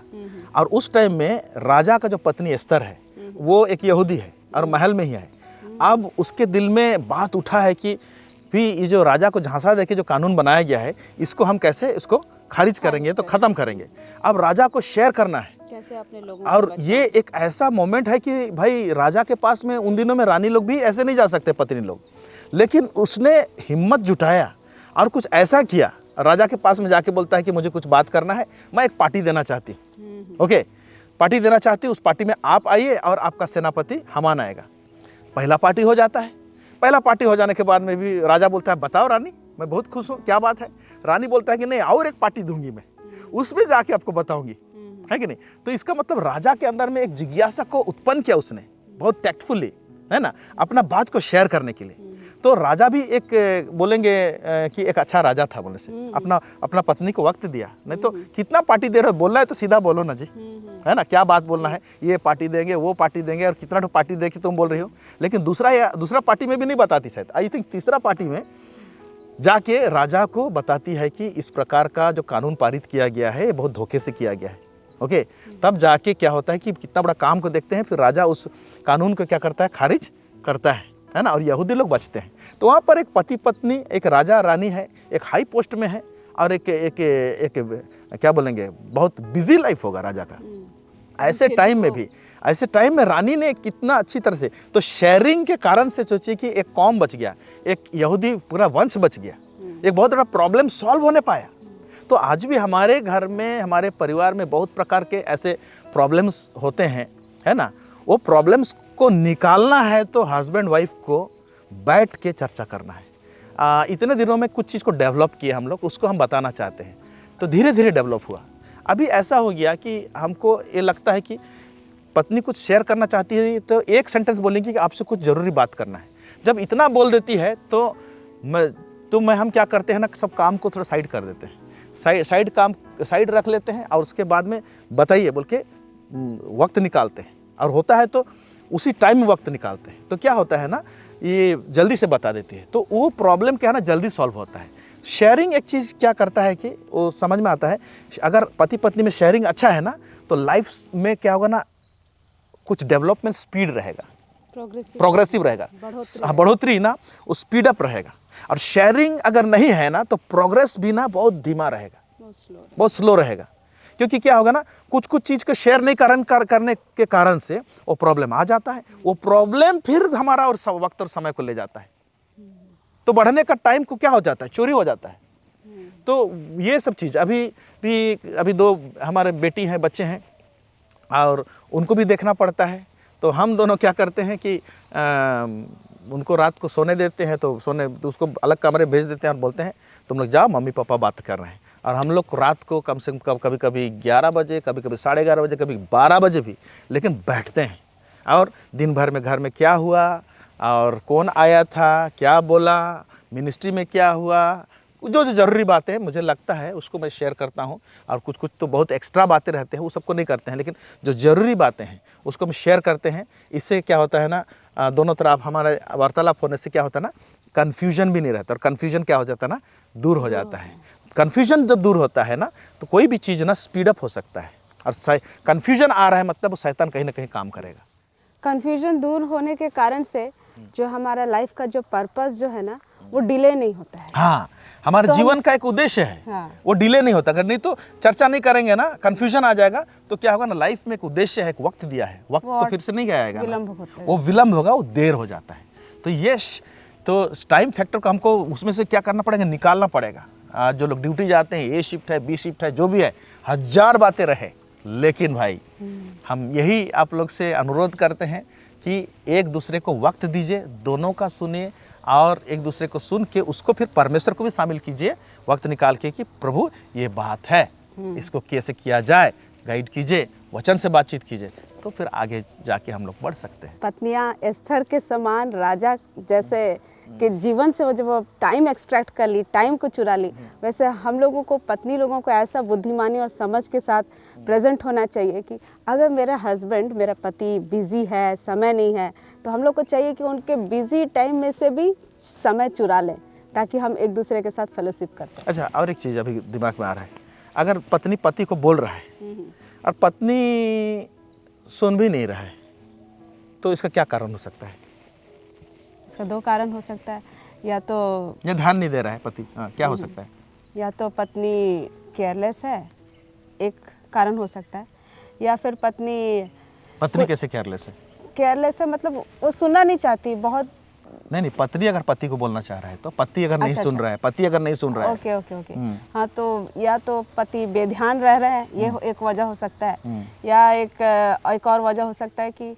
और उस टाइम में राजा का जो पत्नी एस्तर है वो एक यहूदी है और महल में ही है। अब उसके दिल में बात उठा है कि भी ये जो राजा को झांसा देके जो कानून बनाया गया है, इसको हम कैसे इसको खारिज करेंगे, तो ख़त्म करेंगे। अब राजा को शेयर करना है कैसे अपने लोगों और ये एक ऐसा मोमेंट है कि भाई राजा के पास में उन दिनों में रानी लोग भी ऐसे नहीं जा सकते, पत्नी लोग, लेकिन उसने हिम्मत जुटाया और कुछ ऐसा किया। राजा के पास में जाके बोलता है कि मुझे कुछ बात करना है, मैं एक पार्टी देना चाहती हूँ, ओके, पार्टी देना चाहती हूँ, उस पार्टी में आप आइए और आपका सेनापति हामान आएगा। पहला पार्टी हो जाता है। पहला पार्टी हो जाने के बाद में भी राजा बोलता है बताओ रानी, मैं बहुत खुश हूँ, क्या बात है? रानी बोलता है कि नहीं, और एक पार्टी दूंगी मैं, उसमें जाके आपको बताऊंगी, है कि नहीं? तो इसका मतलब राजा के अंदर में एक जिज्ञासा को उत्पन्न किया उसने, बहुत टैक्टफुली, है ना, अपना बात को शेयर करने के लिए। तो राजा भी एक बोलेंगे कि एक अच्छा राजा था बोलने से, अपना पत्नी को वक्त दिया। नहीं तो कितना पार्टी दे रहे हो, बोलना है तो सीधा बोलो ना जी, है ना, क्या बात बोलना है, ये पार्टी देंगे, वो पार्टी देंगे, और कितना तो पार्टी दे के तुम बोल रही हो। लेकिन दूसरा पार्टी में भी नहीं बताती शायद, आई थिंक तीसरा पार्टी में जाके राजा को बताती है कि इस प्रकार का जो कानून पारित किया गया है ये बहुत धोखे से किया गया है, ओके। तब जाके क्या होता है कि कितना बड़ा काम को देखते हैं, फिर राजा उस कानून को क्या करता है, खारिज करता है ना, और यहूदी लोग बचते हैं। तो वहाँ पर एक पति पत्नी, एक राजा रानी है, एक हाई पोस्ट में है, और एक क्या बोलेंगे, बहुत बिजी लाइफ होगा राजा का। ऐसे टाइम में भी, ऐसे टाइम में रानी ने कितना अच्छी तरह से, तो शेयरिंग के कारण से सोचिए कि एक कौम बच गया, एक यहूदी पूरा वंश बच गया, एक बहुत बड़ा प्रॉब्लम सॉल्व होने पाया। तो आज भी हमारे घर में, हमारे परिवार में बहुत प्रकार के ऐसे प्रॉब्लम्स होते हैं, है ना। वो प्रॉब्लम्स को निकालना है तो हस्बैंड वाइफ को बैठ के चर्चा करना है। इतने दिनों में कुछ चीज़ को डेवलप किया हम लोग, उसको हम बताना चाहते हैं, तो धीरे धीरे डेवलप हुआ। अभी ऐसा हो गया कि हमको ये लगता है कि पत्नी कुछ शेयर करना चाहती है तो एक सेंटेंस बोलेंगी कि आपसे कुछ ज़रूरी बात करना है। जब इतना बोल देती है तो हम क्या करते हैं ना, सब काम को थोड़ा साइड कर देते हैं, साइड रख लेते हैं, और उसके बाद में बताइए बोल के वक्त निकालते हैं, और होता है तो उसी टाइम में वक्त निकालते हैं। तो क्या होता है ना, ये जल्दी से बता देती है, तो वो प्रॉब्लम क्या है ना, जल्दी सॉल्व होता है। शेयरिंग एक चीज़ क्या करता है कि वो समझ में आता है, अगर पति पत्नी में शेयरिंग अच्छा है ना, तो लाइफ में क्या होगा ना, कुछ डेवलपमेंट स्पीड रहेगा, प्रोग्रेसिव रहेगा, बढ़ोतरी ना, वो स्पीड अप रहेगा। और शेयरिंग अगर नहीं है ना, तो प्रोग्रेस भी ना बहुत धीमा रहेगा, बहुत स्लो रहेगा। क्योंकि क्या होगा ना, कुछ कुछ चीज़ को शेयर नहीं करने के कारण से वो प्रॉब्लम आ जाता है, वो प्रॉब्लम फिर हमारा और वक्त और समय को ले जाता है, तो बढ़ने का टाइम को क्या हो जाता है, चोरी हो जाता है। तो ये सब चीज़ अभी दो हमारे बेटी हैं, बच्चे हैं, और उनको भी देखना पड़ता है। तो हम दोनों क्या करते हैं कि उनको रात को सोने देते हैं, तो उसको अलग कमरे भेज देते हैं और बोलते हैं तुम लोग जाओ, मम्मी पापा बात कर रहे हैं। और हम लोग रात को कम से कम कभी कभी 11 बजे, कभी कभी 11:30 बजे, कभी 12 बजे भी, लेकिन बैठते हैं और दिन भर में घर में क्या हुआ और कौन आया था, क्या बोला, मिनिस्ट्री में क्या हुआ, जो ज़रूरी बातें हैं मुझे लगता है उसको मैं शेयर करता हूं। और कुछ कुछ तो बहुत एक्स्ट्रा बातें रहते हैं, वो सबको नहीं करते हैं, लेकिन जो ज़रूरी बातें हैं उसको हम शेयर करते हैं। इससे क्या होता है ना, दोनों तरफ हमारा वार्तालाप होने से क्या होता है ना, कन्फ्यूजन भी नहीं रहता, और कन्फ्यूजन क्या हो जाता है ना, दूर हो जाता है। कन्फ्यूजन जब दूर होता है ना, तो कोई भी चीज़ ना स्पीड अप हो सकता है। और कन्फ्यूजन आ रहा है मतलब वो शैतान कहीं ना कहीं काम करेगा। कन्फ्यूजन दूर होने के कारण से जो हमारा लाइफ का जो पर्पस जो है ना, वो डिले नहीं होता है। हाँ, हमारे जीवन का एक उद्देश्य है, हाँ। वो डिले नहीं होता। अगर नहीं तो चर्चा नहीं करेंगे ना, कंफ्यूजन आ जाएगा, तो क्या होगा ना, लाइफ में एक उद्देश्य है, एक वक्त दिया है, वक्त तो फिर से नहीं आएगा, वो विलम्ब होगा, वो देर हो जाता है। तो ये तो टाइम फैक्टर को हमको उसमें से क्या करना पड़ेगा, निकालना पड़ेगा। जो लोग ड्यूटी जाते हैं, ए शिफ्ट है, बी शिफ्ट है, जो भी है, 1000 बातें रहे, लेकिन भाई हम यही आप लोग से अनुरोध करते हैं कि एक दूसरे को वक्त दीजिए, दोनों का सुनिए, और एक दूसरे को सुन के उसको फिर परमेश्वर को भी शामिल कीजिए, वक्त निकाल के कि प्रभु ये बात है, इसको कैसे किया जाए, गाइड कीजिए, वचन से बातचीत कीजिए, तो फिर आगे जाके हम लोग बढ़ सकते हैं। पत्नियां एस्थर के समान राजा जैसे कि जीवन से वो जब वो टाइम एक्सट्रैक्ट कर ली, टाइम को चुरा ली, वैसे हम लोगों को, पत्नी लोगों को ऐसा बुद्धिमानी और समझ के साथ प्रेजेंट होना चाहिए कि अगर मेरा हस्बैंड, मेरा पति बिजी है, समय नहीं है, तो हम लोग को चाहिए कि उनके बिजी टाइम में से भी समय चुरा लें, ताकि हम एक दूसरे के साथ फेलोशिप कर सकें। अच्छा, और एक चीज़ अभी दिमाग में आ रहा है, अगर पत्नी पति को बोल रहा है और पत्नी सुन भी नहीं रहा है, तो इसका क्या कारण हो सकता है? इसका 2 कारण हो सकता है, या तो ये ध्यान नहीं दे रहा है पति, क्या हो सकता है? या तो पत्नी केयरलेस है, एक कारण हो सकता है, या फिर पत्नी कैसे केयरलेस है? केयरलेस है मतलब वो सुनना नहीं चाहती बहुत। नहीं, पत्नी अगर पति को बोलना चाह रहा है, तो पति अगर नहीं सुन रहा है, पति अगर नहीं सुन रहा है, ओके। हाँ, तो या तो पति बेध्यान रह रहे हैं, ये एक वजह हो सकता है, या एक और वजह हो सकता है कि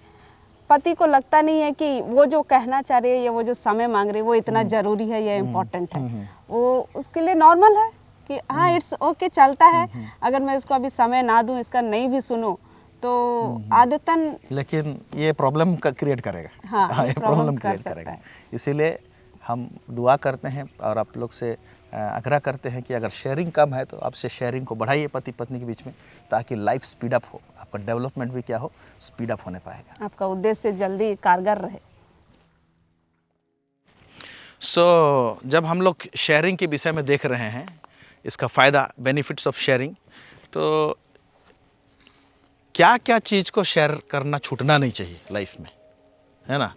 पति को लगता नहीं है कि वो जो कहना चाह रही है या वो जो समय मांग रही है वो इतना ज़रूरी है या इम्पोर्टेंट है। वो उसके लिए नॉर्मल है कि हाँ, इट्स ओके, चलता है, अगर मैं इसको अभी समय ना दूं, इसका नहीं भी सुनूं, तो आदतन, लेकिन ये प्रॉब्लम का क्रिएट करेगा। हाँ, ये प्रॉब्लम क्रिएट करेगा। इसीलिए हम दुआ करते हैं और आप लोग से आग्रह करते हैं कि अगर शेयरिंग कम है तो आपसे शेयरिंग को बढ़ाइए पति पत्नी के बीच में, ताकि लाइफ स्पीड अप हो, आपका डेवलपमेंट भी क्या हो, स्पीड अप होने पाएगा, आपका उद्देश्य जल्दी कारगर रहे। जब हम लोग शेयरिंग के विषय में देख रहे हैं, इसका फ़ायदा, बेनिफिट्स ऑफ शेयरिंग, तो क्या क्या चीज़ को शेयर करना छूटना नहीं चाहिए लाइफ में, है ना,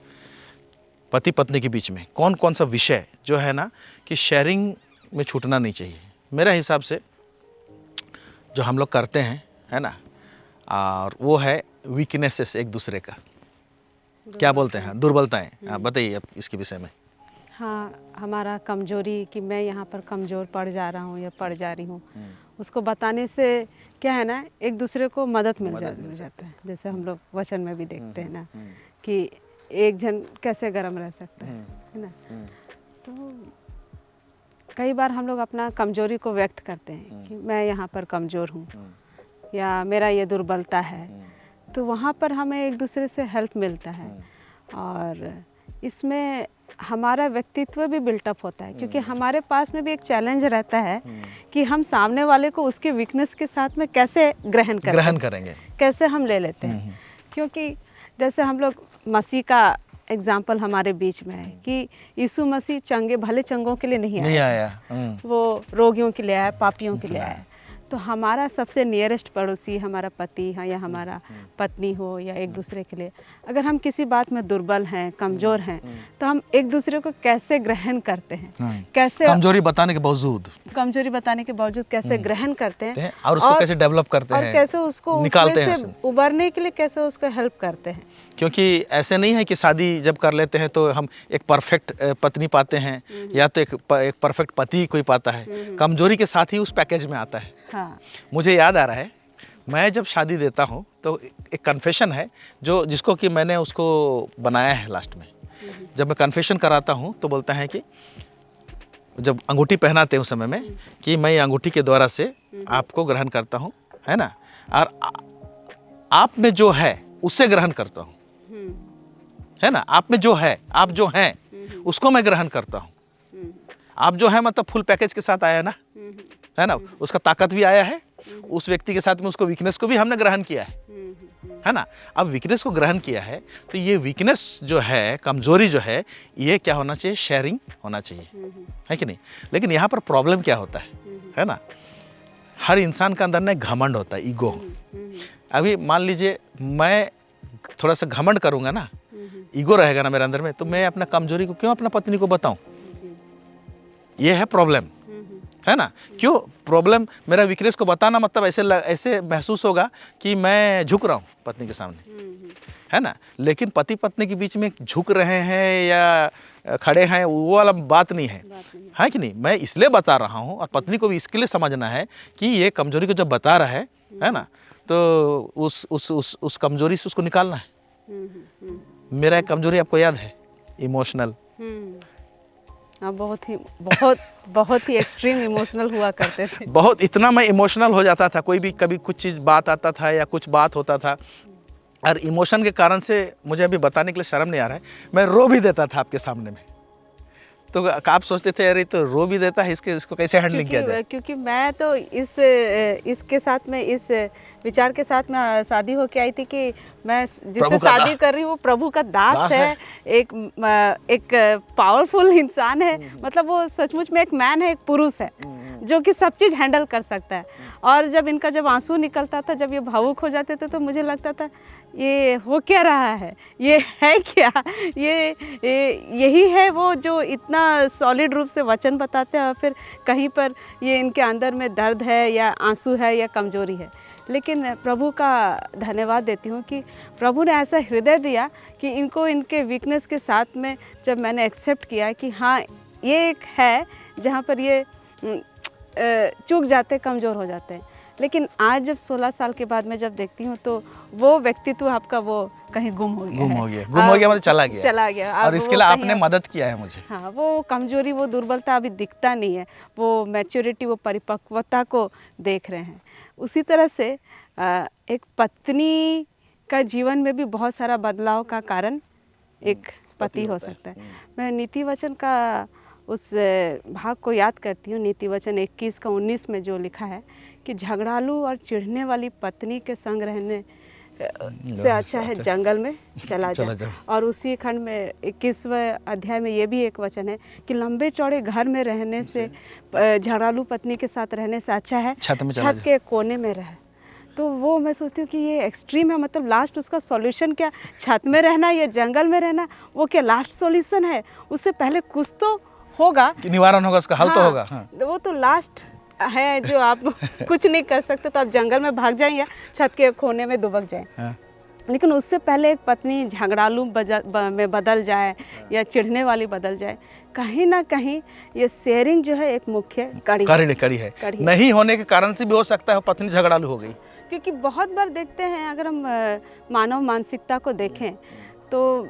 पति पत्नी के बीच में कौन कौन सा विषय जो है ना कि शेयरिंग में छूटना नहीं चाहिए। मेरे हिसाब से जो हम लोग करते हैं, है ना, और वो है वीकनेसेस, एक दूसरे का क्या बोलते हैं, दुर्बलताएं। बताइए आप इसके विषय में। हाँ, हमारा कमजोरी कि मैं यहाँ पर कमज़ोर पड़ जा रहा हूँ या पड़ जा रही हूँ, उसको बताने से क्या है ना, एक दूसरे को मदद मिल जाता है। जैसे हम लोग वचन में भी देखते हैं ना कि एक जन कैसे गर्म रह सकता है ना। तो कई बार हम लोग अपना कमजोरी को व्यक्त करते हैं कि मैं यहाँ पर कमज़ोर हूँ या मेरा ये दुर्बलता है, तो वहाँ पर हमें एक दूसरे से हेल्प मिलता है और इसमें हमारा व्यक्तित्व भी बिल्टअप होता है, क्योंकि हमारे पास में भी एक चैलेंज रहता है कि हम सामने वाले को उसके वीकनेस के साथ में कैसे ग्रहण करेंगे, कैसे हम ले लेते हैं। क्योंकि जैसे हम लोग मसीह का एग्जाम्पल हमारे बीच में है कि यीशु मसीह चंगे भले चंगों के लिए नहीं नहीं आया, आया। वो रोगियों के लिए आया, पापियों के लिए आया। तो हमारा सबसे नियरेस्ट पड़ोसी हमारा पति है या हमारा पत्नी हो या एक दूसरे के लिए, अगर हम किसी बात में दुर्बल हैं, कमज़ोर हैं, तो हम एक दूसरे को कैसे ग्रहण करते हैं, कैसे कमजोरी बताने के बावजूद कैसे ग्रहण करते हैं और उसको कैसे डेवलप करते हैं, और कैसे उसको निकालते हैं उसमें से उबरने के लिए कैसे उसको हेल्प करते हैं। क्योंकि ऐसे नहीं है कि शादी जब कर लेते हैं तो हम एक परफेक्ट पत्नी पाते हैं या तो एक परफेक्ट पति कोई पाता है। कमजोरी के साथ ही उस पैकेज में आता है। हाँ। मुझे याद आ रहा है, मैं जब शादी देता हूँ तो एक कन्फेशन है जिसको कि मैंने उसको बनाया है लास्ट में। जब मैं कन्फेशन कराता हूँ तो बोलता है कि जब अंगूठी पहनाते हैं उस समय में कि मैं अंगूठी के द्वारा से आपको ग्रहण करता हूँ, है ना, और आप में जो है उससे ग्रहण करता हूँ, है ना, आप में जो है, आप जो हैं उसको मैं ग्रहण करता हूँ। आप जो है मतलब फुल पैकेज के साथ आया ना, है ना, उसका ताकत भी आया है, उस व्यक्ति के साथ में उसको वीकनेस को भी हमने ग्रहण किया है ना। अब वीकनेस को ग्रहण किया है तो ये वीकनेस जो है, कमजोरी जो है, ये क्या होना चाहिए, शेयरिंग होना चाहिए, है कि नहीं। लेकिन यहाँ पर प्रॉब्लम क्या होता है ना, हर इंसान का अंदर ना घमंड होता है, ईगो। अभी मान लीजिए मैं थोड़ा सा घमंड करूंगा ना, ईगो रहेगा ना मेरे अंदर में, तो मैं अपना कमजोरी को क्यों अपना पत्नी को बताऊं, ये है प्रॉब्लम, है ना। क्यों प्रॉब्लम, मेरा वीकनेस को बताना मतलब ऐसे महसूस होगा कि मैं झुक रहा हूँ पत्नी के सामने, है ना। लेकिन पति पत्नी के बीच में झुक रहे हैं या खड़े हैं वो वाला बात नहीं है कि नहीं। मैं इसलिए बता रहा हूँ और पत्नी को भी इसके लिए समझना है कि ये कमजोरी को जब बता रहा है ना, तो उस कमजोरी से उसको निकालना है। मेरा एक कमजोरी आपको याद है, इमोशनल। हाँ, बहुत ही एक्सट्रीम इमोशनल हुआ करते थे। बहुत, इतना मैं इमोशनल हो जाता था, कोई भी कभी कुछ चीज़ बात आता था या कुछ बात होता था, और इमोशन के कारण से मुझे अभी बताने के लिए शर्म नहीं आ रहा है, मैं रो भी देता था आपके सामने में। तो आप सोचते थे अरे तो रो भी देता है, इसको कैसे हैंडलिंग किया जाए। क्योंकि मैं तो इसके साथ में, इस विचार के साथ में शादी होके आई थी कि मैं जिससे शादी कर रही हूँ वो प्रभु का दास है, एक पावरफुल इंसान है, मतलब वो सचमुच में एक मैन है, एक पुरुष है जो कि सब चीज़ हैंडल कर सकता है। और जब आंसू निकलता था, जब ये भावुक हो जाते थे, तो मुझे लगता था ये हो क्या रहा है, ये है क्या, यही है वो जो इतना सॉलिड रूप से वचन बताते हैं और फिर कहीं पर ये इनके अंदर में दर्द है या आंसू है या कमजोरी है। लेकिन प्रभु का धन्यवाद देती हूँ कि प्रभु ने ऐसा हृदय दिया कि इनको इनके वीकनेस के साथ में जब मैंने एक्सेप्ट किया कि हाँ ये एक है जहाँ पर ये चूक जाते, कमज़ोर हो जाते हैं। लेकिन आज जब 16 साल के बाद मैं जब देखती हूँ तो वो व्यक्तित्व आपका वो कहीं गुम हो गया मतलब चला गया। और इसके लिए आपने मदद किया है मुझे। हाँ, वो कमजोरी, वो दुर्बलता अभी दिखता नहीं है, वो मैच्योरिटी, वो परिपक्वता को देख रहे हैं। उसी तरह से एक पत्नी का जीवन में भी बहुत सारा बदलाव का कारण एक पति हो सकता है। मैं नीति वचन का उस भाग को याद करती हूँ, नीति वचन 21 का 19 में जो लिखा है कि झगड़ालू और चिढ़ने वाली पत्नी के संग रहने से अच्छा है जंगल में चला जाए। और उसी खंड में 21वें अध्याय में ये भी एक वचन है कि लंबे चौड़े घर में रहने से, झगड़ालू पत्नी के साथ रहने से अच्छा है छत के कोने में रहे। तो वो मैं सोचती हूँ कि ये एक्सट्रीम है, मतलब लास्ट उसका सॉल्यूशन क्या, छत में रहना या जंगल में रहना, वो क्या लास्ट सॉल्यूशन है? उससे पहले कुछ तो होगा, निवारण होगा, उसका हल तो होगा। हाँ, वो तो लास्ट है जो आप कुछ नहीं कर सकते, तो आप जंगल में भाग जाएं या छत के कोने में दुबक जाएं। हाँ। लेकिन उससे पहले एक पत्नी झगड़ालू में बदल जाए या चिढ़ने वाली बदल जाए, कहीं ना कहीं ये शेयरिंग जो है एक मुख्य कड़ी है। नहीं होने के कारण से भी हो सकता है पत्नी झगड़ालू हो गई। क्योंकि बहुत बार देखते हैं, अगर हम मानव मानसिकता को देखें तो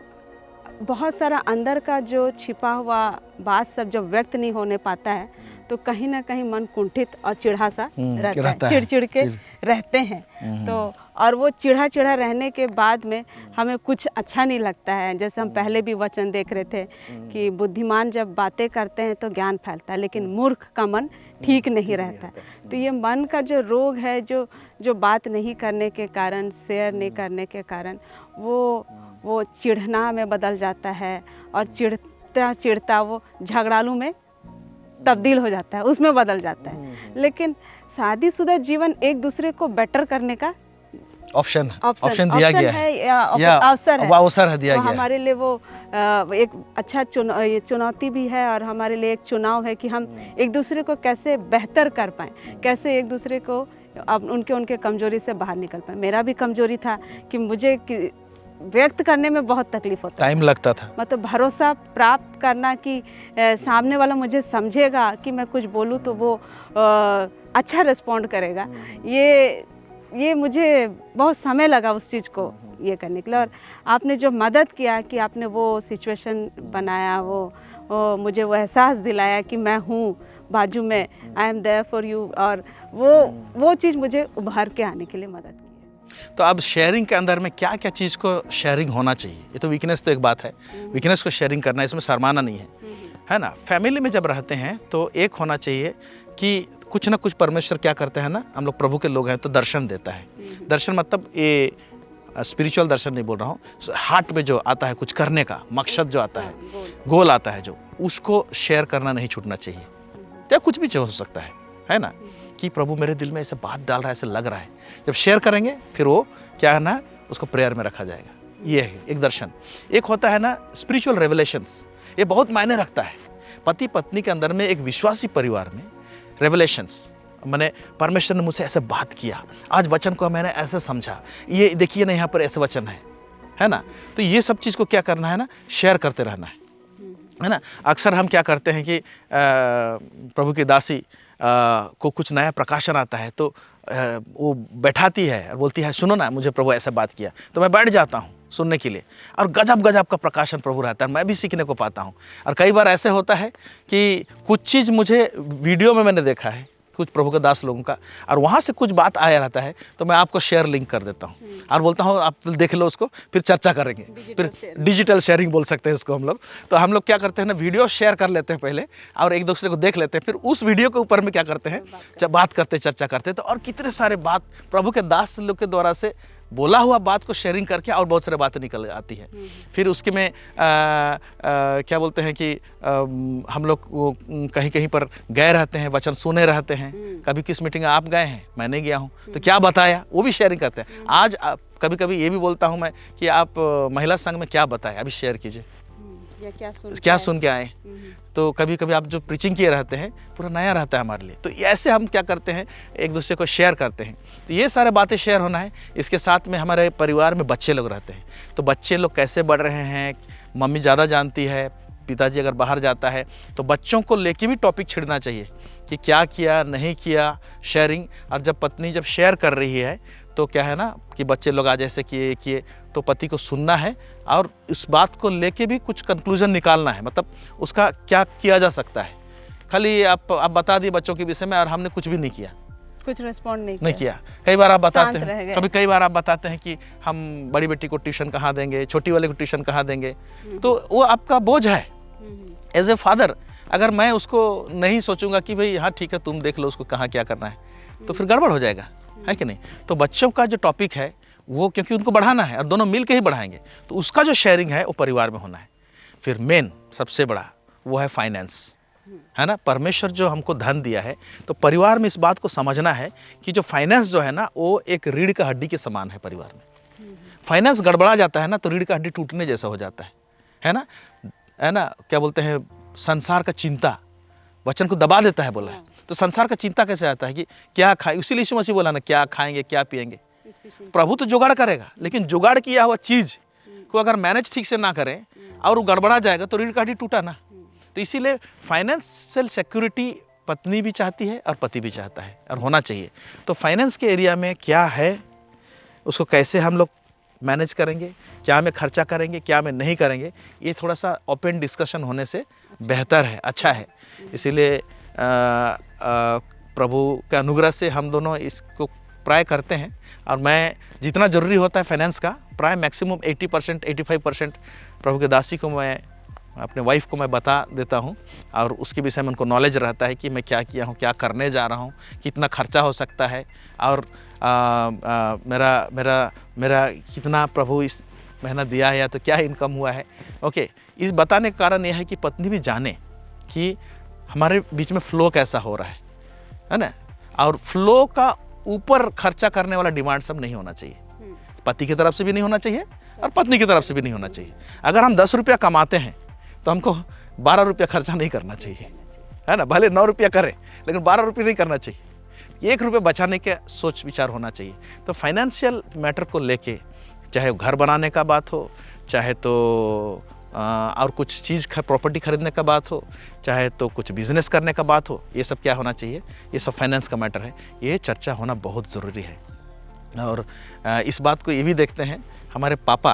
बहुत सारा अंदर का जो छिपा हुआ बात सब जब व्यक्त नहीं होने पाता है तो कहीं ना कहीं मन कुंठित और चिढ़ा सा रहता है, चिड़ के रहते हैं। तो और वो चिढ़ा रहने के बाद में हमें कुछ अच्छा नहीं लगता है। जैसे हम पहले भी वचन देख रहे थे कि बुद्धिमान जब बातें करते हैं तो ज्ञान फैलता है, लेकिन मूर्ख का मन ठीक नहीं रहता। तो ये मन का जो रोग है, जो बात नहीं करने के कारण, शेयर नहीं करने के कारण, वो वो चिढ़ना में बदल जाता है और चिढ़ता चिढ़ता वो झगड़ालू में तब्दील हो जाता है, उसमें बदल जाता है। लेकिन शादीशुदा जीवन एक दूसरे को बेटर करने का ऑप्शन दिया गया है या अवसर है दिया गया। हमारे लिए वो एक अच्छा चुनौती भी है और हमारे लिए एक चुनाव है कि हम एक दूसरे को कैसे बेहतर कर पाएँ, कैसे एक दूसरे को अब उनके कमजोरी से बाहर निकल पाए। मेरा भी कमजोरी था कि मुझे व्यक्त करने में बहुत तकलीफ होता टाइम लगता था, मतलब भरोसा प्राप्त करना कि सामने वाला मुझे समझेगा कि मैं कुछ बोलूँ तो वो अच्छा रिस्पॉन्ड करेगा। ये मुझे बहुत समय लगा उस चीज़ को ये करने के लिए। और आपने जो मदद किया कि आपने वो सिचुएशन बनाया, वो मुझे वो एहसास दिलाया कि मैं हूँ बाजू में, I am there for you, और वो चीज़ मुझे उभर के आने के लिए मदद की। तो अब शेयरिंग के अंदर में क्या क्या चीज़ को शेयरिंग होना चाहिए? ये तो वीकनेस तो एक बात है, वीकनेस को शेयरिंग करना, इसमें शर्माना नहीं है ना। फैमिली में जब रहते हैं तो एक होना चाहिए कि कुछ ना कुछ परमेश्वर क्या करते हैं ना, हम लोग प्रभु के लोग हैं तो दर्शन देता है। दर्शन मतलब ये स्पिरिचुअल दर्शन नहीं बोल रहा हूँ, हार्ट में जो आता है कुछ करने का मकसद जो आता है, गोल आता है जो, उसको शेयर करना नहीं छूटना चाहिए। या कुछ भी हो सकता है ना, कि प्रभु मेरे दिल में ऐसे बात डाल रहा है, ऐसे लग रहा है। जब शेयर करेंगे फिर वो क्या है ना, उसको प्रेयर में रखा जाएगा। ये है एक दर्शन। एक होता है ना स्पिरिचुअल रेवलेशंस, ये बहुत मायने रखता है। पति पत्नी के अंदर में एक विश्वासी परिवार में रेवलेशंस, मैंने परमेश्वर ने मुझसे ऐसे बात किया, आज वचन को मैंने ऐसे समझा, ये देखिए ना यहाँ पर ऐसे वचन है ना। तो ये सब चीज़ को क्या करना है ना, शेयर करते रहना है ना। अक्सर हम क्या करते हैं कि प्रभु की दासी को कुछ नया प्रकाशन आता है तो वो बैठाती है और बोलती है सुनो ना, मुझे प्रभु ऐसा बात किया, तो मैं बैठ जाता हूँ सुनने के लिए, और गजब गजब का प्रकाशन प्रभु रहता है, मैं भी सीखने को पाता हूँ। और कई बार ऐसे होता है कि कुछ चीज़ मुझे वीडियो में मैंने देखा है कुछ प्रभु के दास लोगों का, और वहाँ से कुछ बात आया रहता है तो मैं आपको शेयर लिंक कर देता हूँ और बोलता हूँ आप देख लो उसको, फिर चर्चा करेंगे। फिर डिजिटल शेयरिंग बोल सकते हैं उसको हम लोग। तो हम लोग क्या करते हैं ना, वीडियो शेयर कर लेते हैं पहले और एक दूसरे को देख लेते हैं, फिर उस वीडियो के ऊपर में क्या करते हैं, जब बात करते चर्चा करते हैं। तो और कितने सारे बात प्रभु के दास लोग के द्वारा से बोला हुआ बात को शेयरिंग करके और बहुत सारे बातें निकल आती है। फिर उसके में क्या बोलते हैं कि हम लोग वो कहीं कहीं पर गए रहते हैं, वचन सुने रहते हैं। कभी किस मीटिंग में आप गए हैं, मैं नहीं गया हूँ, तो क्या बताया वो भी शेयरिंग करते हैं। आज कभी कभी ये भी बोलता हूँ मैं कि आप महिला संघ में क्या बताए, अभी शेयर कीजिए, या क्या सुन के आए। तो कभी कभी आप जो प्रीचिंग किए रहते हैं पूरा नया रहता है हमारे लिए। तो ऐसे हम क्या करते हैं, एक दूसरे को शेयर करते हैं। तो ये सारे बातें शेयर होना है। इसके साथ में हमारे परिवार में बच्चे लोग रहते हैं, तो बच्चे लोग कैसे बढ़ रहे हैं, मम्मी ज़्यादा जानती है, पिताजी अगर बाहर जाता है तो बच्चों को लेके भी टॉपिक छिड़ना चाहिए कि क्या किया नहीं किया, शेयरिंग। और जब पत्नी जब शेयर कर रही है तो क्या है ना कि बच्चे लोग आज ऐसे किए तो पति को सुनना है और इस बात को लेके भी कुछ कंक्लूजन निकालना है, मतलब उसका क्या किया जा सकता है। खाली आप बता दिए बच्चों के विषय में और हमने कुछ भी नहीं किया, कुछ रिस्पॉन्ड नहीं किया। कई बार आप बताते हैं, कई बार आप बताते हैं कि हम बड़ी बेटी को ट्यूशन कहाँ देंगे, छोटी वाले को ट्यूशन कहाँ देंगे, तो वो आपका बोझ है एज ए फादर। अगर मैं उसको नहीं सोचूंगा कि भाई हाँ ठीक है तुम देख लो उसको कहाँ क्या करना है, तो फिर गड़बड़ हो जाएगा, है कि नहीं। तो बच्चों का जो टॉपिक है वो क्योंकि उनको बढ़ाना है और दोनों मिल के ही बढ़ाएंगे, तो उसका जो शेयरिंग है वो परिवार में होना है। फिर मेन सबसे बड़ा वो है फाइनेंस, है ना। परमेश्वर जो हमको धन दिया है तो परिवार में इस बात को समझना है कि जो फाइनेंस जो है ना वो एक रीढ़ का हड्डी के समान है। परिवार में फाइनेंस गड़बड़ा जाता है ना तो रीढ़ का हड्डी टूटने जैसा हो जाता है ना। क्या बोलते हैं, संसार का चिंता वचन को दबा देता है बोला है। तो संसार का चिंता कैसे आता है कि क्या खाए, इसीलिए यीशु मसीह बोला ना क्या खाएंगे क्या पिएंगे। प्रभु तो जुगाड़ करेगा, लेकिन जुगाड़ किया हुआ चीज को अगर मैनेज ठीक से ना करें और वो गड़बड़ा जाएगा तो रीढ़ का हड्डी टूटा ना। तो इसीलिए फाइनेंशियल सिक्योरिटी पत्नी भी चाहती है और पति भी चाहता है और होना चाहिए। तो फाइनेंस के एरिया में क्या है, उसको कैसे हम लोग मैनेज करेंगे, क्या में खर्चा करेंगे क्या में नहीं करेंगे, ये थोड़ा सा ओपन डिस्कशन होने से बेहतर है, अच्छा है। इसीलिए प्रभु के अनुग्रह से हम दोनों इसको प्राय करते हैं और मैं जितना ज़रूरी होता है फाइनेंस का प्राय मैक्सिमम 80% 85% प्रभु के दासी को मैं अपने वाइफ को मैं बता देता हूँ और उसके विषय में उनको नॉलेज रहता है कि मैं क्या किया हूँ, क्या करने जा रहा हूँ, कितना खर्चा हो सकता है और मेरा कितना प्रभु इस मेहनत दिया है या तो क्या इनकम हुआ है। ओके, इस बताने का कारण यह है कि पत्नी भी जाने कि हमारे बीच में फ्लो कैसा हो रहा है ना। और फ्लो का ऊपर खर्चा करने वाला डिमांड सब नहीं होना चाहिए, पति की तरफ से भी नहीं होना चाहिए और पत्नी की तरफ से भी नहीं होना चाहिए। अगर हम 10 रुपया कमाते हैं तो हमको 12 रुपया खर्चा नहीं करना चाहिए, है ना। भले 9 रुपया करें लेकिन 12 रुपये नहीं करना चाहिए, 1 रुपये बचाने के सोच विचार होना चाहिए। तो फाइनेंशियल मैटर को लेके, चाहे घर बनाने का बात हो, चाहे तो और कुछ चीज़ प्रॉपर्टी खरीदने का बात हो, चाहे तो कुछ बिजनेस करने का बात हो, ये सब क्या होना चाहिए, ये सब फाइनेंस का मैटर है, ये चर्चा होना बहुत ज़रूरी है। और इस बात को ये भी देखते हैं, हमारे पापा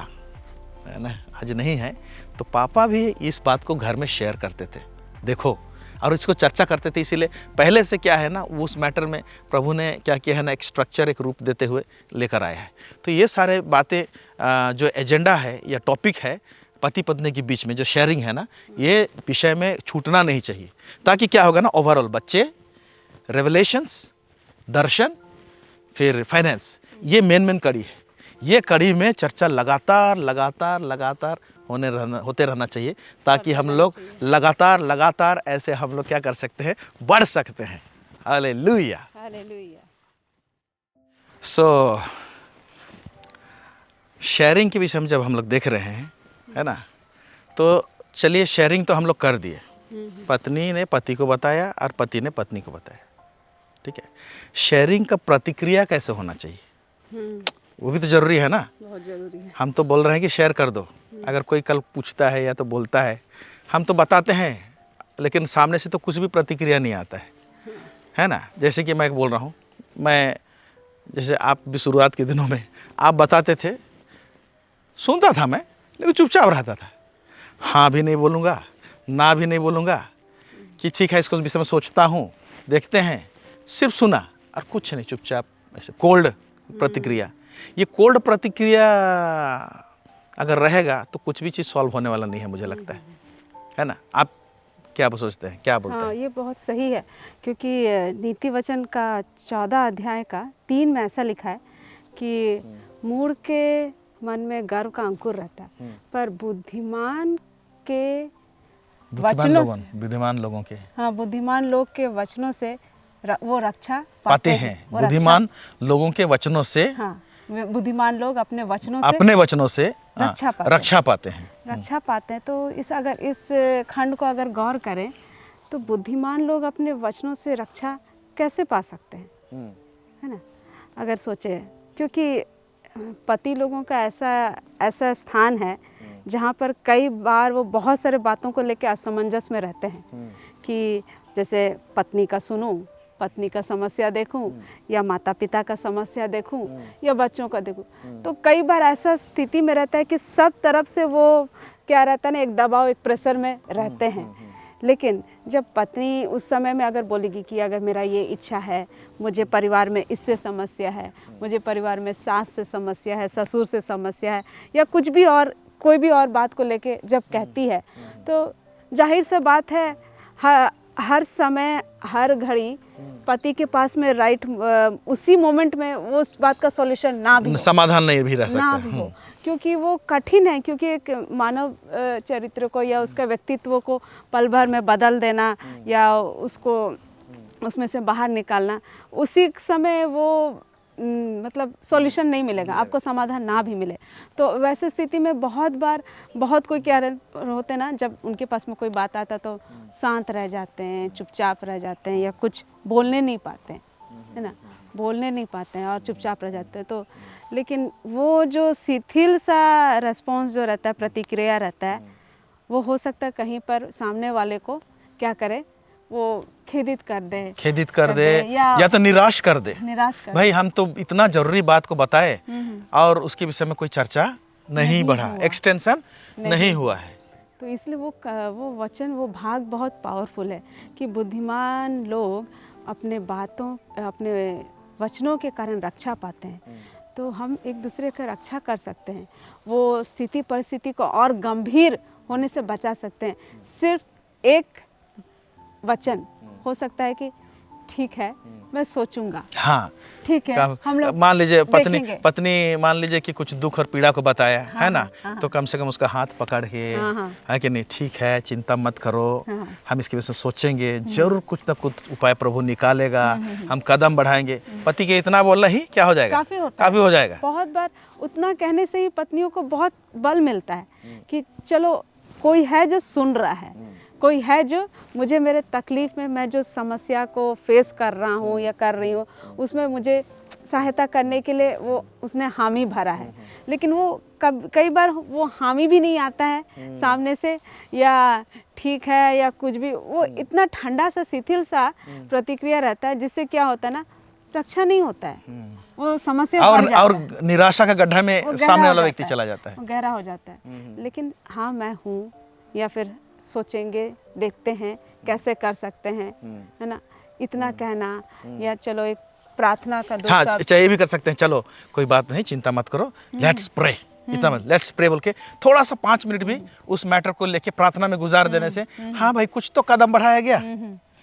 है ना आज नहीं है, तो पापा भी इस बात को घर में शेयर करते थे, देखो, और इसको चर्चा करते थे। इसीलिए पहले से क्या है ना, उस मैटर में प्रभु ने क्या किया है ना, एक स्ट्रक्चर, एक रूप देते हुए लेकर आया है। तो ये सारे बातें जो एजेंडा है या टॉपिक है पति पत्नी के बीच में जो शेयरिंग है ना, ये विषय में छूटना नहीं चाहिए, ताकि क्या होगा ना, ओवरऑल बच्चे, रेवलेशंस, दर्शन, फिर फाइनेंस, ये मेन कड़ी है। ये कड़ी में चर्चा लगातार होते रहना चाहिए, ताकि हम लोग लगातार ऐसे हम लोग क्या कर सकते हैं, बढ़ सकते हैं। Hallelujah, hallelujah. सो शेयरिंग के विषय में जब हम लोग देख रहे हैं, है ना, तो चलिए शेयरिंग तो हम लोग कर दिए, पत्नी ने पति को बताया और पति ने पत्नी को बताया, ठीक है। शेयरिंग का प्रतिक्रिया कैसे होना चाहिए, वो भी तो जरूरी है ना। बहुत जरूरी है। हम तो बोल रहे हैं कि शेयर कर दो, अगर कोई कल पूछता है या तो बोलता है, हम तो बताते हैं, लेकिन सामने से तो कुछ भी प्रतिक्रिया नहीं आता है ना। जैसे कि मैं बोल रहा हूँ, जैसे आप भी शुरुआत के दिनों में आप बताते थे, सुनता था मैं, लेकिन चुपचाप रहता था, हाँ भी नहीं बोलूँगा, ना भी नहीं बोलूँगा, कि ठीक है इसको विषय में सोचता हूँ, देखते हैं, सिर्फ सुना और कुछ नहीं, चुपचाप ऐसे कोल्ड प्रतिक्रिया। ये कोल्ड प्रतिक्रिया अगर रहेगा तो कुछ भी चीज़ सॉल्व होने वाला नहीं है, मुझे लगता है ना। आप क्या सोचते हैं, क्या बोलते हैं? ये बहुत सही है, क्योंकि नीति वचन का 14 अध्याय का 3 में ऐसा लिखा है कि मूर्ख के मन में गर्व का अंकुर रहता है, पर बुद्धिमान लोगों के, हाँ, बुद्धिमान लोग के वचनों से वो रक्षा पाते हैं। बुद्धिमान लोगों के वचनों से, हाँ, बुद्धिमान लोग अपने वचनों से रक्षा पाते हैं। तो इस खंड को अगर गौर करें तो बुद्धिमान लोग अपने वचनों से रक्षा कैसे पा सकते हैं, है ना। अगर सोचे, क्योंकि पति लोगों का ऐसा स्थान है जहाँ पर कई बार वो बहुत सारे बातों को लेकर असमंजस में रहते हैं, कि जैसे पत्नी का सुनूं, पत्नी का समस्या देखूं, या माता पिता का समस्या देखूं, या बच्चों का देखूं। तो कई बार ऐसा स्थिति में रहता है कि सब तरफ से वो क्या रहता है ना, एक दबाव, एक प्रेशर में रहते हैं। लेकिन जब पत्नी उस समय में अगर बोलेगी कि अगर मेरा ये इच्छा है, मुझे परिवार में इससे समस्या है, मुझे परिवार में सास से समस्या है, ससुर से समस्या है, या कुछ भी और कोई भी और बात को लेके जब कहती है, तो जाहिर सा बात है हर समय हर घड़ी पति के पास में उसी मोमेंट में वो उस बात का सॉल्यूशन ना भी हो, समाधान नहीं भी रह सकता, ना भी हो, क्योंकि वो कठिन है। क्योंकि एक मानव चरित्र को या उसका व्यक्तित्व को पल भर में बदल देना या उसको उसमें से बाहर निकालना, उसी समय वो मतलब सॉल्यूशन नहीं मिलेगा, आपको समाधान ना भी मिले। तो वैसे स्थिति में बहुत कोई क्या होते ना, जब उनके पास में कोई बात आता तो शांत रह जाते हैं, चुपचाप रह जाते हैं, या कुछ बोलने नहीं पाते हैं, है ना, बोलने नहीं पाते हैं और चुपचाप रह जाते हैं। तो लेकिन वो जो शिथिल सा रिस्पॉन्स जो रहता है, प्रतिक्रिया रहता है, वो हो सकता है कहीं पर सामने वाले को क्या करे, वो खेदित कर दे या तो निराश कर दे। भाई हम तो इतना जरूरी बात को बताए और उसके विषय में कोई चर्चा नहीं बढ़ा, एक्सटेंशन नहीं हुआ है। तो इसलिए वो वचन, वो भाग बहुत पावरफुल है कि बुद्धिमान लोग अपने वचनों के कारण रक्षा पाते हैं। तो हम एक दूसरे का रक्षा कर सकते हैं, वो स्थिति परिस्थिति को और गंभीर होने से बचा सकते हैं। सिर्फ एक वचन हो सकता है कि ठीक है, मैं सोचूंगा। हाँ, ठीक है, हम लोग मान लीजिए देखेंगे। पत्नी मान लीजिए कि कुछ दुख और पीड़ा को बताया है ना, हाँ, तो कम से कम उसका हाथ पकड़ के, है कि नहीं, ठीक है, चिंता मत करो, हम इसके विषय में सोचेंगे, जरूर कुछ ना कुछ उपाय प्रभु निकालेगा, हम कदम बढ़ाएंगे। पति के इतना बोलना ही क्या हो जाएगा, काफी हो जाएगा। बहुत बार उतना कहने से ही पत्नियों को बहुत बल मिलता है कि चलो कोई है जो सुन रहा है, कोई है जो मुझे मेरे तकलीफ में, मैं जो समस्या को फेस कर रहा हूँ या कर रही हूँ, उसमें मुझे सहायता करने के लिए वो उसने हामी भरा है। लेकिन वो कई बार वो हामी भी नहीं आता है सामने से, या ठीक है या कुछ भी, वो इतना ठंडा सा शिथिल सा प्रतिक्रिया रहता है, जिससे क्या होता है ना, रक्षा नहीं होता है, वो समस्या और निराशा का गड्ढा में सामने वाला व्यक्ति चला जाता है, गहरा हो जाता है। लेकिन हाँ, मैं हूँ, या फिर सोचेंगे, देखते हैं कैसे कर सकते हैं, है ना, इतना कहना, या चलो एक प्रार्थना का दो शब्द। हाँ, ये भी कर सकते हैं, चलो कोई बात नहीं, चिंता मत करो, लेट्स प्रे, इतना मत, लेट्स प्रे बोल के थोड़ा सा 5 मिनट भी उस मैटर को लेके प्रार्थना में गुजार देने से हाँ भाई, कुछ तो कदम बढ़ाया गया,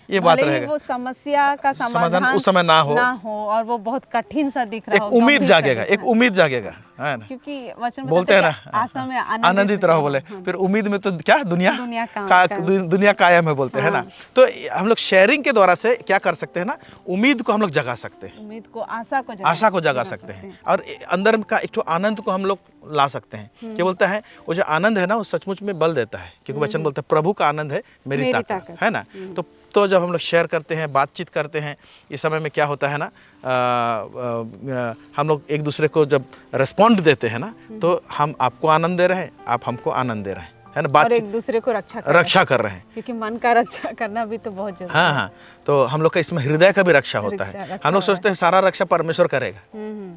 ये बात रहेगा। वो समस्या का समाधान उस समय ना हो और वो बहुत कठिन सा दिख रहा हो, एक उम्मीद जागेगा, एक उम्मीद जागेगा, है ना, क्योंकि वचन बोलते हैं ना, आशा में आनंदित रहो बोले, फिर उम्मीद में तो क्या, दुनिया कायम है बोलते हैं ना। तो हम लोग शेयरिंग के द्वारा से क्या कर सकते हैं ना, उम्मीद को हम लोग जगा सकते हैं, उम्मीद को, आशा को जगा सकते हैं, और अंदर का एक आनंद को हम लोग ला सकते हैं। क्या बोलता है, वो जो आनंद है ना, वो सचमुच में बल देता है, क्योंकि वचन बोलता है प्रभु का आनंद है मेरी ताकत, है ना। तो जब हम लोग शेयर करते हैं, बातचीत करते हैं, इस समय में क्या होता है ना, हम लोग एक दूसरे को जब रिस्पॉन्ड देते हैं ना, तो हम आपको आनंद दे रहे हैं, आप हमको आनंद दे रहे हैं, है ना, बात एक दूसरे को रक्षा कर रहे हैं, क्योंकि मन का रक्षा करना भी तो बहुत जरूरी है। हाँ, तो हम लोग का इसमें हृदय का भी रक्षा होता है। हम लोग सोचते हैं सारा रक्षा परमेश्वर करेगा,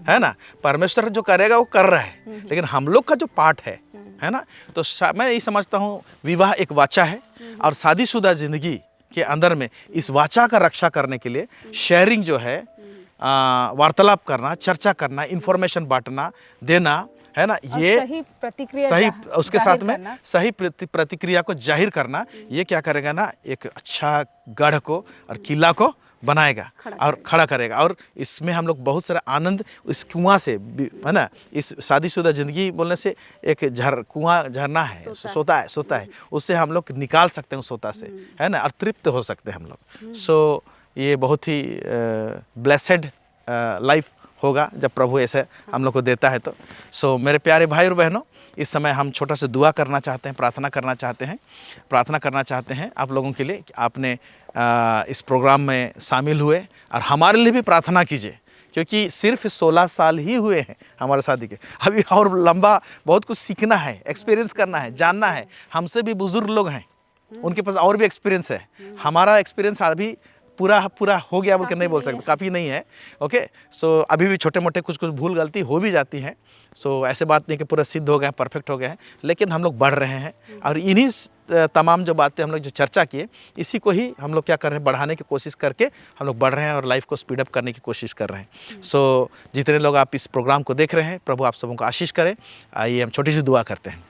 है ना, परमेश्वर जो करेगा वो कर रहा है, लेकिन हम लोग का जो पार्ट है ना, तो मैं यही समझता हूँ, विवाह एक वाचा है, और शादीशुदा जिंदगी के अंदर में इस वाचा का रक्षा करने के लिए शेयरिंग जो है, वार्तालाप करना, चर्चा करना, इंफॉर्मेशन बांटना, देना, है ना, ये सही प्रतिक्रिया, सही उसके साथ में सही प्रतिक्रिया को जाहिर करना, ये क्या करेगा ना, एक अच्छा गढ़ को और किला को बनाएगा और खड़ा करेगा। और इसमें हम लोग बहुत सारा आनंद इस कुआं से, है ना, इस शादीशुदा जिंदगी बोलने से एक कुआं, झरना है, सोता है, उससे हम लोग निकाल सकते हैं उस सोता से, है ना, और तृप्त हो सकते हैं हम लोग। सो ये बहुत ही ब्लेसेड लाइफ होगा जब प्रभु ऐसे हम लोग को देता है। तो सो मेरे प्यारे भाई और बहनों, इस समय हम छोटा सा दुआ करना चाहते हैं, प्रार्थना करना चाहते हैं आप लोगों के लिए कि आपने इस प्रोग्राम में शामिल हुए, और हमारे लिए भी प्रार्थना कीजिए, क्योंकि सिर्फ 16 साल ही हुए हैं हमारे शादी के, अभी और लंबा बहुत कुछ सीखना है, एक्सपीरियंस करना है, जानना है। हमसे भी बुजुर्ग लोग हैं, उनके पास और भी एक्सपीरियंस है, हमारा एक्सपीरियंस अभी पूरा हो गया बोल के नहीं बोल सकते, काफ़ी नहीं है। ओके, सो अभी भी छोटे मोटे कुछ भूल गलती हो भी जाती हैं। सो ऐसे बात नहीं कि पूरा सिद्ध हो गए, परफेक्ट हो गए हैं, लेकिन हम लोग बढ़ रहे हैं, और इन्हीं तमाम जो बातें हम लोग जो चर्चा किए, इसी को ही हम लोग क्या कर रहे हैं, बढ़ाने की कोशिश करके हम लोग बढ़ रहे हैं और लाइफ को स्पीड अप करने की कोशिश कर रहे हैं। सो जितने लोग आप इस प्रोग्राम को देख रहे हैं, प्रभु आप सबों को आशीष करें। आइए हम छोटी सी दुआ करते हैं।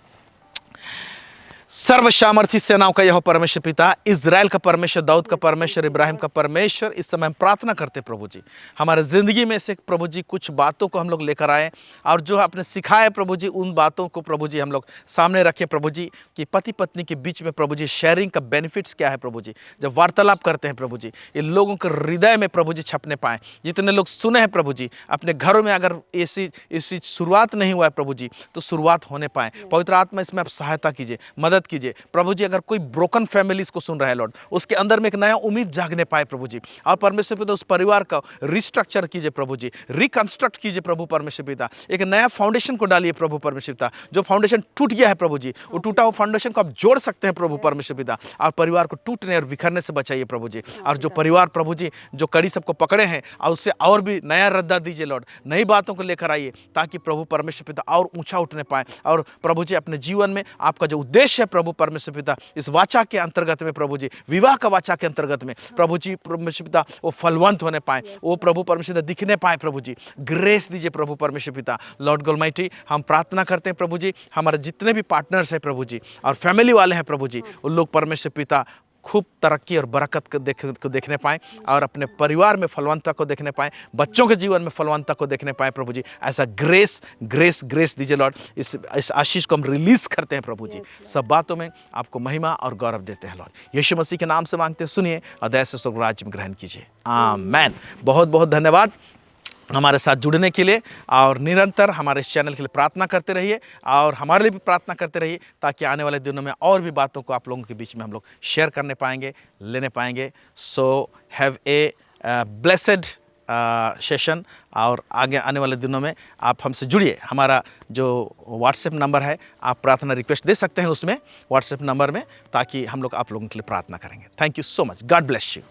सर्वसामर्थी सेनाओं का यह परमेश्वर पिता, इज़राइल का परमेश्वर, दाऊद का परमेश्वर, इब्राहिम का परमेश्वर, इस समय हम प्रार्थना करते प्रभु जी, हमारे ज़िंदगी में से प्रभु जी कुछ बातों को हम लोग लेकर आए, और जो आपने सिखाया प्रभु जी, उन बातों को प्रभु जी हम लोग सामने रखें प्रभु जी, कि पति पत्नी के बीच में प्रभु जी शेयरिंग का बेनिफिट्स क्या है प्रभु जी, जब वार्तालाप करते हैं प्रभु जी, ये लोगों के हृदय में प्रभु जी छपने पाएँ। जितने लोग सुने हैं प्रभु जी, अपने घरों में अगर ऐसी शुरुआत नहीं हुआ है प्रभु जी, तो शुरुआत होने पाए। पवित्र आत्मा इसमें आप सहायता कीजिए, मदद कीजिए प्रभु जी। अगर कोई ब्रोकन फैमिलीज को सुन रहा है लॉर्ड, उसके अंदर में एक नया उम्मीद जागने पाए प्रभु जी, और परमेश्वर पिता उस परिवार का रिस्ट्रक्चर कीजिए प्रभु जी, रिकंस्ट्रक्ट कीजिए प्रभु परमेश्वर पिता, एक नया फाउंडेशन को डालिए प्रभु परमेश्वर पिता। जो फाउंडेशन टूट गया है प्रभु जी, वो टूटा हुआ फाउंडेशन को आप जोड़ सकते हैं प्रभु परमेश्वर पिता, और परिवार को टूटने और बिखरने से बचाइए प्रभु जी। और जो परिवार प्रभु जी जो कड़ी सबको पकड़े हैं, और उससे और भी नया रद्दा दीजिए लॉर्ड, नई बातों को लेकर आइए, ताकि प्रभु परमेश्वर पिता और ऊंचा उठने पाए, और प्रभु जी अपने जीवन में आपका जो उद्देश्य है प्रभु परमेश्वर पिता, इस वाचा के अंतर्गत में प्रभु जी, विवाह का वाचा के अंतर्गत में प्रभु जी परमेश्वर पिता, वो फलवंत होने पाए, वो प्रभु परमेश्वर पिता दिखने पाए प्रभु जी। ग्रेस दीजिए प्रभु परमेश्वर पिता। लॉर्ड गॉड ऑलमाइटी, हम प्रार्थना करते हैं प्रभु जी, हमारे जितने भी पार्टनर्स हैं प्रभु जी, और फैमिली वाले हैं प्रभु जी, उन लोग परमेश्वर पिता खूब तरक्की और बरकत को देखने पाएँ और अपने परिवार में फलवंतता को देखने पाएँ, बच्चों के जीवन में फलवंतता को देखने पाएँ प्रभु जी। ऐसा ग्रेस ग्रेस ग्रेस दीजिए लॉर्ड। इस आशीष को हम रिलीज करते हैं प्रभु जी। सब बातों में आपको महिमा और गौरव देते हैं लॉर्ड। यीशु मसीह के नाम से मांगते हैं, सुनिए और दया से स्वर्ग राज्य में ग्रहण कीजिए। आमेन। बहुत बहुत धन्यवाद हमारे साथ जुड़ने के लिए, और निरंतर हमारे इस चैनल के लिए प्रार्थना करते रहिए और हमारे लिए भी प्रार्थना करते रहिए, ताकि आने वाले दिनों में और भी बातों को आप लोगों के बीच में हम लोग शेयर करने पाएंगे, लेने पाएंगे। So have a blessed session, और आगे आने वाले दिनों में आप हमसे जुड़िए। हमारा जो व्हाट्सएप नंबर है, आप प्रार्थना रिक्वेस्ट दे सकते हैं उसमें व्हाट्सएप नंबर में, ताकि हम लोग आप लोगों के लिए प्रार्थना करेंगे। Thank you so much. God bless you.